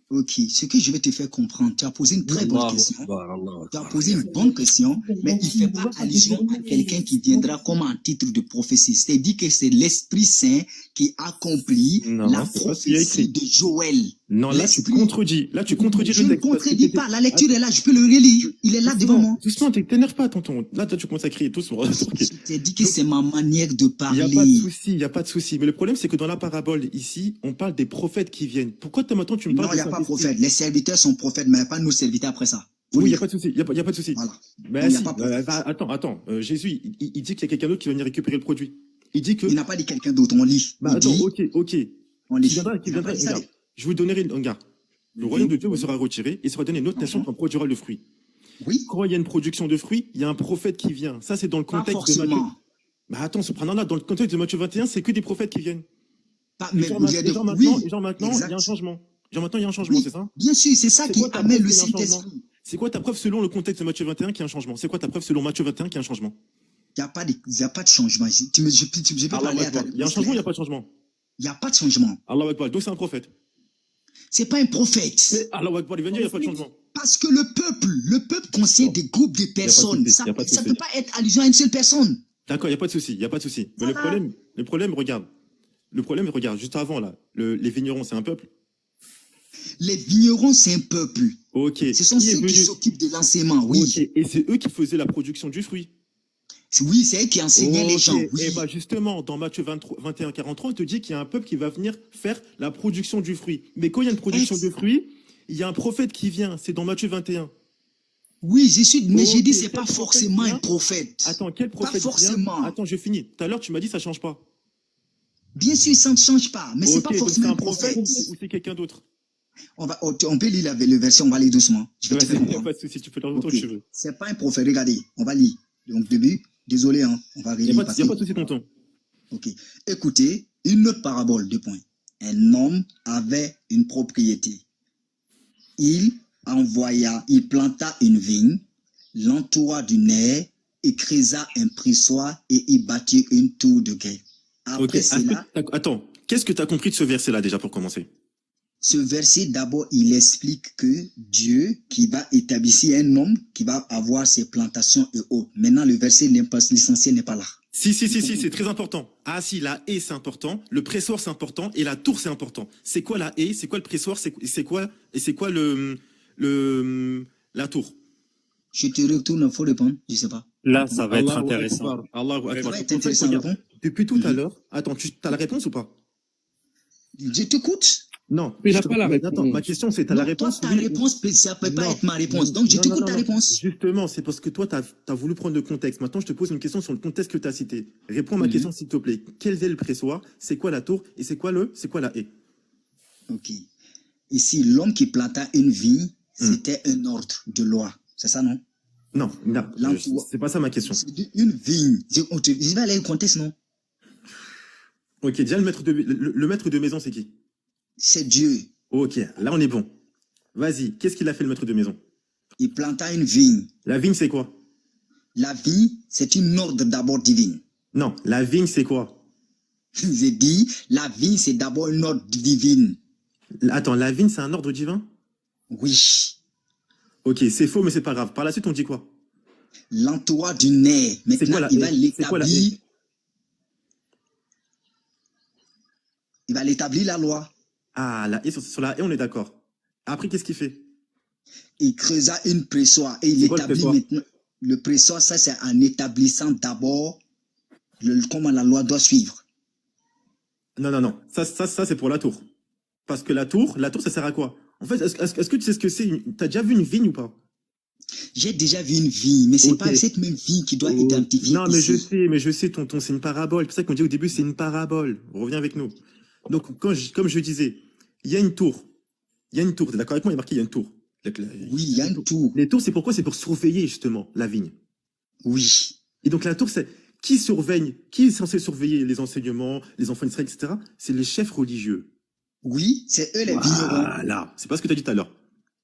Speaker 2: Ok, ce que je vais te faire comprendre, tu as posé une très bonne question. Tu as posé une bonne question, mais il ne fait pas allusion à quelqu'un qui viendra comme un titre de prophétie. C'est-à-dire que c'est l'Esprit Saint qui accomplit la prophétie de Joël.
Speaker 4: Non, là tu contredis.
Speaker 2: Je ne contredis pas. La lecture est là, je peux le relire. Il est là devant moi.
Speaker 4: Doucement, t'énerves pas, tonton. Là, toi, tu commences à crier tout sur.
Speaker 2: Je t'ai dit que c'est ma manière de parler.
Speaker 4: Il n'y a pas de souci. Mais le problème, c'est que dans la parabole, ici, on parle des prophètes qui viennent. Pourquoi maintenant tu me parles
Speaker 2: Non, il n'y a pas de prophète. Les serviteurs sont prophètes, mais il n'y a pas de nos serviteurs après ça.
Speaker 4: Oui, il n'y a pas de souci. Il n'y a pas de souci.
Speaker 2: Voilà.
Speaker 4: Ben, si. Attends. Jésus, il dit qu'il y a quelqu'un d'autre qui va venir récupérer le produit. Il dit que.
Speaker 2: Il n'a pas dit quelqu'un d'autre, on lit.
Speaker 4: Attends, ok.
Speaker 2: On lit.
Speaker 4: Qui viendra, regarde. Je vous donnerai une. Regarde. Le royaume de Dieu vous sera retiré et sera donné à une autre nation qui en produira le fruit.
Speaker 2: Oui.
Speaker 4: Quand il y a une production de fruits, il y a un prophète qui vient. Ça, c'est dans le contexte de Matthieu. Bah attends, subhanallah, dans le contexte de Matthieu 21, c'est que des prophètes qui viennent. Genre maintenant, il y a un changement. C'est ça?
Speaker 2: Bien sûr, c'est ça qui amène le Saint-Esprit.
Speaker 4: C'est quoi ta preuve selon le contexte de Matthieu 21 qu'il y a un changement? C'est quoi ta preuve selon Matthieu 21 qu'il y a un changement?
Speaker 2: Il n'y a pas de changement. Je peux parler à ta réponse.
Speaker 4: Il y a un changement ou il n'y a pas de changement?
Speaker 2: Il n'y a pas de changement.
Speaker 4: Allah Akbar, donc c'est un prophète.
Speaker 2: C'est pas un prophète.
Speaker 4: Allah Akbar, il vient dire il n'y a pas de changement.
Speaker 2: Parce que le peuple concerne des groupes de personnes. Ça ne peut pas être allusion à une seule personne.
Speaker 4: D'accord, il n'y a pas de souci, Mais le problème, regarde, juste avant, là, les vignerons, c'est un peuple.
Speaker 2: Les vignerons, c'est un peuple.
Speaker 4: Ok.
Speaker 2: Ce sont ceux qui s'occupent de l'enseignement, oui.
Speaker 4: Okay. Et c'est eux qui faisaient la production du fruit.
Speaker 2: Oui, c'est eux qui enseignaient les gens. Oui.
Speaker 4: Et bah justement, dans Matthieu 21, 43, on te dit qu'il y a un peuple qui va venir faire la production du fruit. Mais quand il y a une production de fruits, il y a un prophète qui vient. C'est dans Matthieu 21.
Speaker 2: Oui, mais j'ai dit c'est pas forcément un prophète.
Speaker 4: Attends, quel prophète?
Speaker 2: Pas forcément.
Speaker 4: Attends, je finis. Tout à l'heure, tu m'as dit ça change pas.
Speaker 2: Bien sûr, ça ne change pas, mais c'est pas forcément un prophète.
Speaker 4: Ou c'est quelqu'un d'autre?
Speaker 2: On peut lire le verset, on va lire doucement.
Speaker 4: Je vais te faire comprendre. Pas de souci, tu peux le retour que tu veux.
Speaker 2: C'est pas un prophète, regardez, on va lire. Donc début, désolé, hein, on va relire.
Speaker 4: Il n'y a pas de souci, tonton.
Speaker 2: Ok. Écoutez, une autre parabole, 2 points. Un homme avait une propriété. Il planta une vigne, l'entoura d'une haie, et creusa un pressoir et y bâtit une tour de guet. Après cela...
Speaker 4: Attends, qu'est-ce que tu as compris de ce verset-là déjà pour commencer?
Speaker 2: Ce verset, d'abord, il explique que Dieu qui va établir un homme qui va avoir ses plantations et autres. Maintenant, le verset, l'essentiel n'est pas là.
Speaker 4: Si, c'est très important. Ah si, la haie, c'est important, le pressoir, c'est important, et la tour, c'est important. C'est quoi la haie? C'est quoi le pressoir? C'est quoi la tour?
Speaker 2: Je te retourne, il faut répondre, je ne sais pas.
Speaker 7: Là, ça va être intéressant.
Speaker 4: Depuis tout à l'heure, attends, tu as la réponse ou pas?
Speaker 2: Je t'écoute.
Speaker 4: Non, il n'a pas la réponse. Attends, ma question, c'est, tu as la réponse?
Speaker 2: Ta réponse, ça ne peut pas être ma réponse. Donc, je t'écoute ta réponse.
Speaker 4: Justement, c'est parce que toi, tu as voulu prendre le contexte. Maintenant, je te pose une question sur le contexte que tu as cité. Réponds à ma question, s'il te plaît. Quel est le pressoir? C'est quoi la tour? Et c'est quoi la haie?
Speaker 2: Ok. Ici, l'homme qui planta une vigne, c'était un ordre de loi. C'est ça, non?
Speaker 4: Non, c'est pas ça ma question.
Speaker 2: Une vigne. Je vais aller au contexte, non?
Speaker 4: Ok, déjà, le maître de maison, c'est qui?
Speaker 2: C'est Dieu.
Speaker 4: Ok, là, on est bon. Vas-y, qu'est-ce qu'il a fait, le maître de maison?
Speaker 2: Il planta une vigne.
Speaker 4: La vigne, c'est quoi?
Speaker 2: La vie, c'est une ordre d'abord divine.
Speaker 4: Non, la vigne, c'est quoi?
Speaker 2: J'ai dit, la vie, c'est d'abord une ordre divine.
Speaker 4: Attends, la vigne, c'est un ordre divin?
Speaker 2: Oui.
Speaker 4: Ok, c'est faux, mais c'est pas grave. Par la suite, on dit quoi?
Speaker 2: L'entourage du nez. Maintenant, il va l'établir. Il va l'établir la loi.
Speaker 4: Ah, la haie, sur la haie, on est d'accord. Après, qu'est-ce qu'il fait?
Speaker 2: Il creusa une pressoir et il établit maintenant. Le pressoir, ça, c'est en établissant d'abord comment la loi doit suivre.
Speaker 4: Non. Ça c'est pour la tour. Parce que la tour, ça sert à quoi? En fait, est-ce que tu sais ce que c'est? T'as déjà vu une vigne ou pas?
Speaker 2: J'ai déjà vu une vigne, mais c'est pas cette même vigne qui doit identifier.
Speaker 4: Non, mais je sais, tonton, c'est une parabole. C'est pour ça qu'on dit au début, c'est une parabole. Reviens avec nous. Donc, comme je disais, il y a une tour. T'es d'accord avec moi? Il y a marqué, il y a une tour.
Speaker 2: Oui, il y a une tour.
Speaker 4: Les tours, c'est pourquoi? C'est pour surveiller, justement, la vigne.
Speaker 2: Oui.
Speaker 4: Et donc, la tour, c'est qui surveille? Qui est censé surveiller les enseignements, les enfants d'Israël, etc.? C'est les chefs religieux.
Speaker 2: Oui, c'est eux les vignerons.
Speaker 4: Voilà, c'est pas ce que tu as dit tout à l'heure.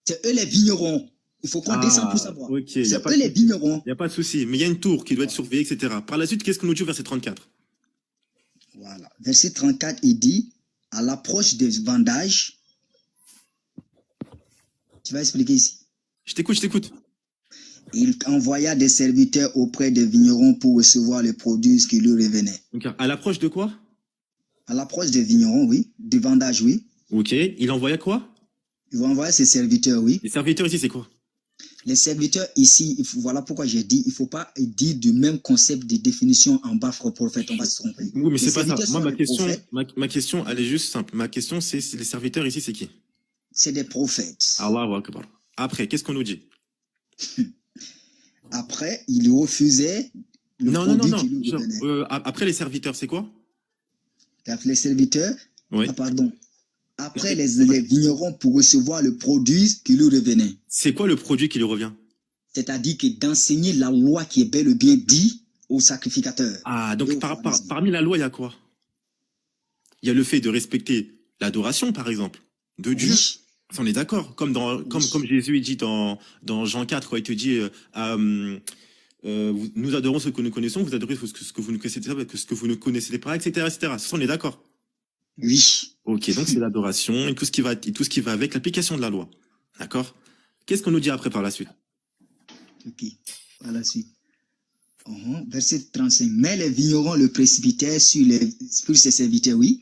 Speaker 2: C'est eux les vignerons. Il faut qu'on descende pour savoir.
Speaker 4: Okay,
Speaker 2: c'est eux les vignerons.
Speaker 4: Il n'y a pas de souci, mais il y a une tour qui doit être surveillée, etc. Par la suite, qu'est-ce qu'on nous dit au verset 34?
Speaker 2: Voilà. Verset 34, il dit, à l'approche des vendages, tu vas expliquer ici.
Speaker 4: Je t'écoute.
Speaker 2: Il envoya des serviteurs auprès des vignerons pour recevoir les produits qui lui revenaient.
Speaker 4: Donc, à l'approche de quoi?
Speaker 2: À l'approche des vignerons, oui. Des vendages, oui.
Speaker 4: Ok. Il envoya quoi?
Speaker 2: Il va envoyer ses serviteurs, oui.
Speaker 4: Les serviteurs ici, c'est quoi?
Speaker 2: Les serviteurs ici, voilà pourquoi j'ai dit, il ne faut pas dire du même concept de définition en bas prophète, on va se tromper.
Speaker 4: Oui, mais c'est pas ça. Moi, ma question, elle est juste simple. Ma question, c'est les serviteurs ici, c'est qui?
Speaker 2: C'est des prophètes.
Speaker 4: Allahu Akbar. Après, qu'est-ce qu'on nous dit?
Speaker 2: Après, il refusait le produit qui lui revenait.
Speaker 4: Après, les serviteurs, c'est quoi?
Speaker 2: Les serviteurs,
Speaker 4: oui.
Speaker 2: Pardon. Après, les vignerons pour recevoir le produit qui lui revenait.
Speaker 4: C'est quoi le produit qui lui revient?
Speaker 2: C'est-à-dire que d'enseigner la loi qui est bel et bien dit aux sacrificateurs.
Speaker 4: Ah, donc parmi la loi, il y a quoi? Il y a le fait de respecter l'adoration, par exemple, de Dieu.
Speaker 2: Oui.
Speaker 4: On est d'accord. Comme Jésus dit dans Jean 4, quand il te dit nous adorons ce que nous connaissons, vous adorez ce que vous ne connaissez pas, ce que vous ne connaissez pas, etc. Ça, on est d'accord.
Speaker 2: Oui.
Speaker 4: Ok, donc c'est l'adoration et tout ce qui va avec l'application de la loi. D'accord? Qu'est-ce qu'on nous dit après par la suite?
Speaker 2: Ok, par la suite. Verset 35. Mais les vignerons le précipitèrent sur ses serviteurs, oui.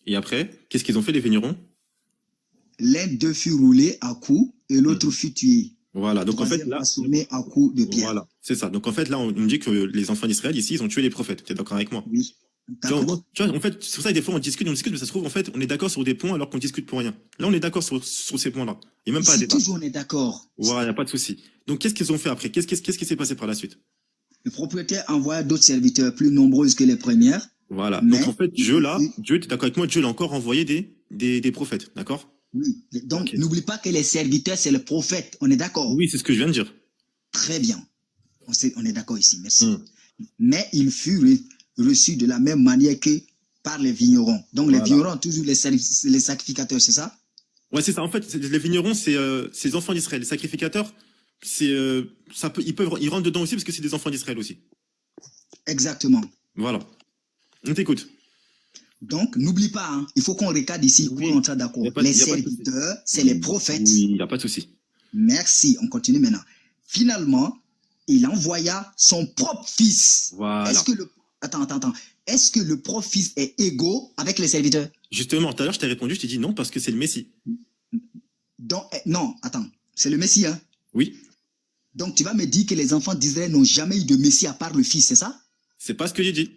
Speaker 4: Et après, qu'est-ce qu'ils ont fait, les vignerons?
Speaker 2: L'un d'eux fut roulé à coups et l'autre fut tué.
Speaker 4: Voilà, donc en fait là,
Speaker 2: assommé à coups de pierre.
Speaker 4: Voilà, c'est ça. Donc en fait là, on nous dit que les enfants d'Israël ici, ils ont tué les prophètes. Tu es d'accord avec moi?
Speaker 2: Oui.
Speaker 4: Tu vois, en fait, c'est pour ça que des fois on discute, mais ça se trouve en fait, on est d'accord sur des points alors qu'on discute pour rien. Là, on est d'accord sur ces points-là. Il n'y a même pas à débattre.
Speaker 2: Toujours on est d'accord.
Speaker 4: Voilà, il n'y a pas de souci. Donc qu'est-ce qu'ils ont fait après? Qu'est-ce qui s'est passé par la suite?
Speaker 2: Le propriétaire envoya d'autres serviteurs plus nombreux que les premières.
Speaker 4: Voilà. Donc en fait, Dieu, tu es d'accord avec moi, Dieu l'a encore envoyé des prophètes, d'accord?
Speaker 2: Oui. Donc, n'oublie pas que les serviteurs, c'est le prophète. On est d'accord?
Speaker 4: Oui, c'est ce que je viens de dire.
Speaker 2: Très bien. On est d'accord ici. Merci. Mais il fut reçu de la même manière que par les vignerons. Donc, les vignerons, toujours les sacrificateurs, c'est ça?
Speaker 4: Ouais, c'est ça. En fait, les vignerons, c'est les enfants d'Israël. Les sacrificateurs, ils rentrent dedans aussi parce que c'est des enfants d'Israël aussi.
Speaker 2: Exactement.
Speaker 4: Voilà. On t'écoute.
Speaker 2: Donc, n'oublie pas, il faut qu'on regarde ici pour entrer d'accord. Les serviteurs, c'est les prophètes.
Speaker 4: Oui, il n'y a pas de souci.
Speaker 2: Merci, on continue maintenant. Finalement, il envoya son propre fils.
Speaker 4: Voilà.
Speaker 2: Attends. Est-ce que le propre fils est égaux avec les serviteurs?
Speaker 4: Justement, tout à l'heure, je t'ai répondu, je t'ai dit non, parce que c'est le Messie.
Speaker 2: Donc, non, attends, c'est le Messie, hein?
Speaker 4: Oui.
Speaker 2: Donc, tu vas me dire que les enfants d'Israël n'ont jamais eu de Messie à part le fils, c'est ça?
Speaker 4: C'est pas ce que j'ai dit.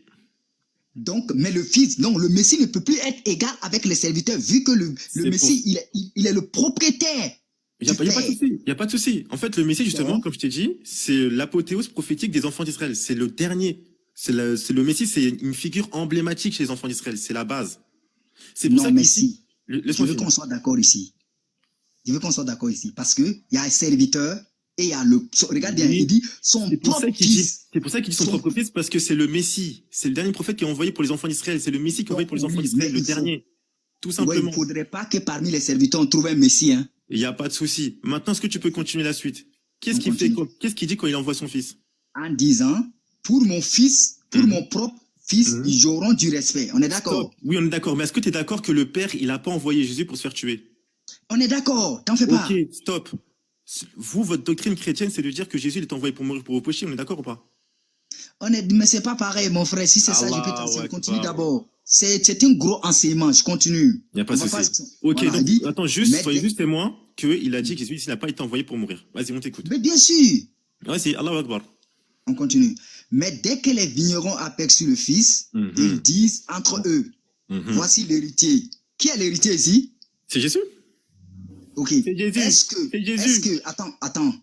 Speaker 2: Donc, mais le fils, non, le Messie ne peut plus être égal avec les serviteurs, vu que le Messie, il est le propriétaire.
Speaker 4: Il n'y a pas de souci. En fait, le Messie, justement, comme je t'ai dit, c'est l'apothéose prophétique des enfants d'Israël. C'est le dernier. C'est le Messie, c'est une figure emblématique chez les enfants d'Israël. C'est la base. C'est pour ça que
Speaker 2: Messie. Je veux qu'on soit d'accord ici. Parce que il y a un serviteur et il y a regarde bien, il dit son propre fils.
Speaker 4: C'est pour ça qu'il dit son propre fils, parce que c'est le Messie. C'est le dernier prophète qui est envoyé pour les enfants d'Israël. C'est le Messie qui est envoyé pour les enfants d'Israël, le dernier. Tout simplement.
Speaker 2: Il ne faudrait pas que parmi les serviteurs, on trouve un Messie, hein.
Speaker 4: Il n'y a pas de souci. Maintenant, est-ce que tu peux continuer la suite? Qu'est-ce qu'il dit quand il envoie son fils?
Speaker 2: en disant, pour mon fils, pour mon propre fils, ils auront du respect. On est d'accord?
Speaker 4: Oui, on est d'accord. Mais est-ce que tu es d'accord que le Père, il n'a pas envoyé Jésus pour se faire tuer?
Speaker 2: On est d'accord, t'en fais pas.
Speaker 4: Ok, stop. Vous, votre doctrine chrétienne, c'est de dire que Jésus il est envoyé pour mourir pour vos péchés. On est d'accord ou pas?
Speaker 2: Mais c'est pas pareil, mon frère. Si c'est ça, je peux t'enseigner. Continue d'abord. C'est un gros enseignement. Je continue.
Speaker 4: Il n'y a pas de souci. Ok,
Speaker 2: voilà,
Speaker 4: donc, attends, soyez juste témoin qu'il a dit que Jésus n'a pas été envoyé pour mourir. Vas-y, on t'écoute.
Speaker 2: Mais bien sûr.
Speaker 4: Vas-y, Allahu Akbar.
Speaker 2: On continue. Mais dès que les vignerons aperçurent le fils, ils disent entre eux, voici l'héritier. Qui est l'héritier ici?
Speaker 4: C'est Jésus.
Speaker 2: Ok.
Speaker 4: C'est Jésus.
Speaker 2: Attends.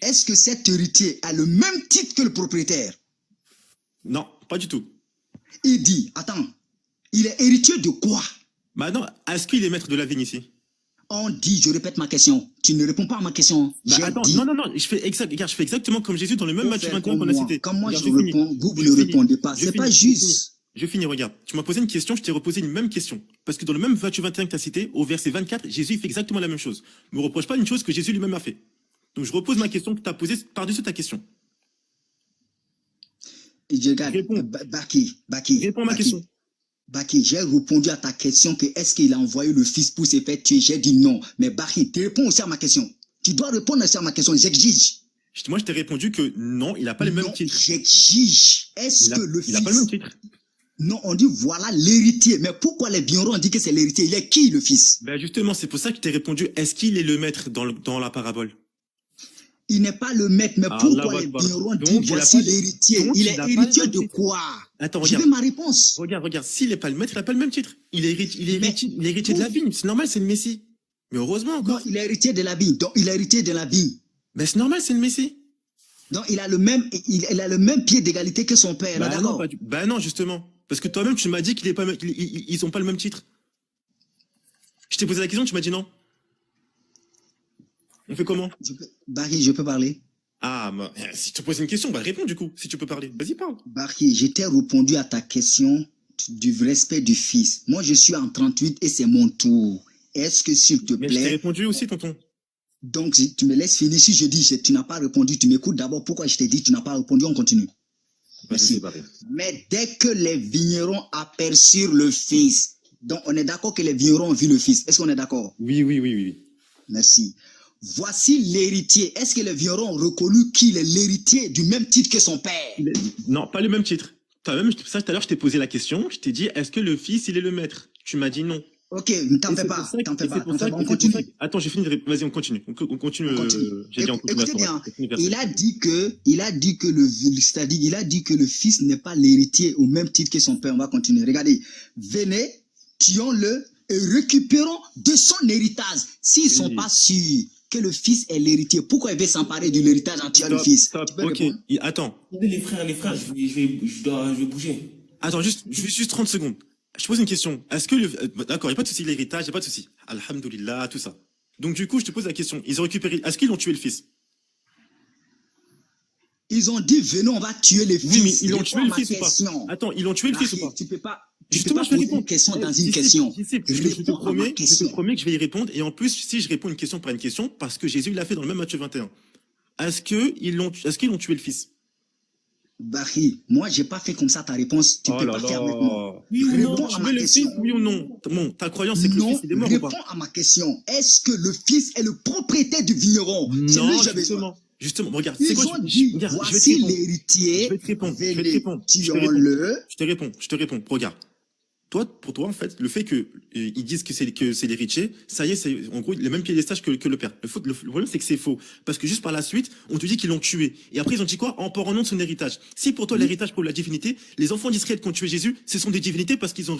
Speaker 2: Est-ce que cet héritier a le même titre que le propriétaire?
Speaker 4: Non, pas du tout.
Speaker 2: Il dit, il est héritier de quoi?
Speaker 4: Bah non, est-ce qu'il est maître de la vigne ici?
Speaker 2: On dit, je répète ma question. Tu ne réponds pas à ma question.
Speaker 4: Non, je fais exactement comme Jésus dans le même Matthieu 21 qu'on a cité.
Speaker 2: Comme moi, je réponds, vous ne répondez pas. C'est pas juste.
Speaker 4: Je finis, regarde. Tu m'as posé une question, je t'ai reposé une même question. Parce que dans le même Matthieu 21 que tu as cité, au verset 24, Jésus fait exactement la même chose. Ne me reproche pas une chose que Jésus lui-même a fait. Donc je repose ma question que tu as posée par-dessus ta question.
Speaker 2: Je regarde, Baki.
Speaker 4: Réponds à ma question.
Speaker 2: Baki, j'ai répondu à ta question que est-ce qu'il a envoyé le fils pour se faire tuer? J'ai dit non. Mais Baki, tu réponds aussi à ma question. Tu dois répondre aussi à ma question. J'exige.
Speaker 4: Moi, je t'ai répondu que non, il n'a pas le même titre.
Speaker 2: J'exige. Est-ce que le fils...
Speaker 4: Il n'a pas le même titre.
Speaker 2: Non, on dit voilà l'héritier. Mais pourquoi les vignerons dit que c'est l'héritier? Il est qui le fils?
Speaker 4: Ben justement, c'est pour ça que je t'ai répondu. Est-ce qu'il est le maître dans la parabole?
Speaker 2: Il n'est pas le maître, mais pourquoi les vignerons disent voici l'héritier? Il est héritier de quoi?
Speaker 4: Attends,
Speaker 2: je veux ma réponse.
Speaker 4: Regarde, s'il n'est pas le maître, il n'a pas le même titre. Il est héritier de la vigne. C'est normal, c'est le Messie. Mais heureusement encore.
Speaker 2: Non, il est héritier de la vigne. Donc, il est héritier de la vigne.
Speaker 4: Mais c'est normal, c'est le Messie.
Speaker 2: Donc, il a le même pied d'égalité que son père. D'accord?
Speaker 4: Non, justement. Parce que toi-même, tu m'as dit qu'ils n'ont pas le même titre. Je t'ai posé la question, tu m'as dit non. On fait comment?
Speaker 2: Barry, je peux parler?
Speaker 4: Si tu te poses une question, réponds du coup, si tu peux parler. Vas-y, parle.
Speaker 2: Barry, je t'ai répondu à ta question du respect du fils. Moi, je suis en 38 et c'est mon tour. Est-ce que, s'il te plaît...
Speaker 4: Mais je t'ai répondu aussi, tonton.
Speaker 2: Donc, si tu me laisses finir, si je dis tu n'as pas répondu, tu m'écoutes d'abord. Pourquoi je t'ai dit tu n'as pas répondu, on continue. Merci. Mais dès que les vignerons aperçurent le fils, donc on est d'accord que les vignerons ont vu le fils. Est-ce qu'on est d'accord?
Speaker 4: Oui.
Speaker 2: Merci. Voici l'héritier. Est-ce que les vignerons ont reconnu qu'il est l'héritier du même titre que son père?
Speaker 4: Non, pas le même titre. Toi-même, ça, tout à l'heure, je t'ai posé la question. Je t'ai dit, est-ce que le fils, il est le maître? Tu m'as dit non.
Speaker 2: Ok, t'en fais pas. On continue.
Speaker 4: Attends, j'ai fini de... Vas-y, on continue. On continue.
Speaker 2: Écoutez bien. Il a dit que le fils n'est pas l'héritier au même titre que son père. On va continuer. Regardez. Venez, tuons-le et récupérons de son héritage. S'ils sont pas sûrs que le fils est l'héritier, pourquoi il veut s'emparer de l'héritage en tuant le fils?
Speaker 4: Ok, attends.
Speaker 3: Les frères, je vais bouger.
Speaker 4: Attends, juste 30 secondes. Je pose une question. Est-ce que d'accord, il n'y a pas de souci, l'héritage, il n'y a pas de souci. Alhamdoulilah, tout ça. Donc du coup, je te pose la question. Ils ont récupéré... Est-ce qu'ils ont tué le fils?
Speaker 2: Ils ont dit, venons, on va tuer le fils.
Speaker 4: Oui, mais ils l'ont tué le fils ou pas? Attends, ils l'ont tué le fils ou pas?
Speaker 2: Tu peux pas...
Speaker 4: Justement, je vais répondre.
Speaker 2: Une question dans une question.
Speaker 4: Je te promets que je vais y répondre. Et en plus, si je réponds une question par une question, parce que Jésus l'a fait dans le même Matthieu 21. Est-ce qu'ils l'ont tué le fils?
Speaker 2: Barry, moi, j'ai pas fait comme ça ta réponse. Tu peux pas faire avec moi.
Speaker 4: Oui ou non? Tu veux le fils, oui ou non? Bon, ta croyance, c'est que le fils, il est mort ou pas?
Speaker 2: Réponds à ma question. Est-ce que le fils est le propriétaire du vigneron?
Speaker 4: Non, justement, regarde.
Speaker 2: Ils ont dit, voici l'héritier.
Speaker 4: Je vais te répondre. Je te réponds. Regarde. Pour toi, en fait, le fait qu'ils disent que c'est l'héritier, ça y est, c'est en gros le même piédestal que le père. Le problème, c'est que c'est faux. Parce que juste par la suite, on te dit qu'ils l'ont tué. Et après, ils ont dit quoi? En nom de son héritage. Si pour toi, l'héritage pour la divinité, les enfants d'Israël qui ont tué Jésus, ce sont des divinités parce qu'ils ont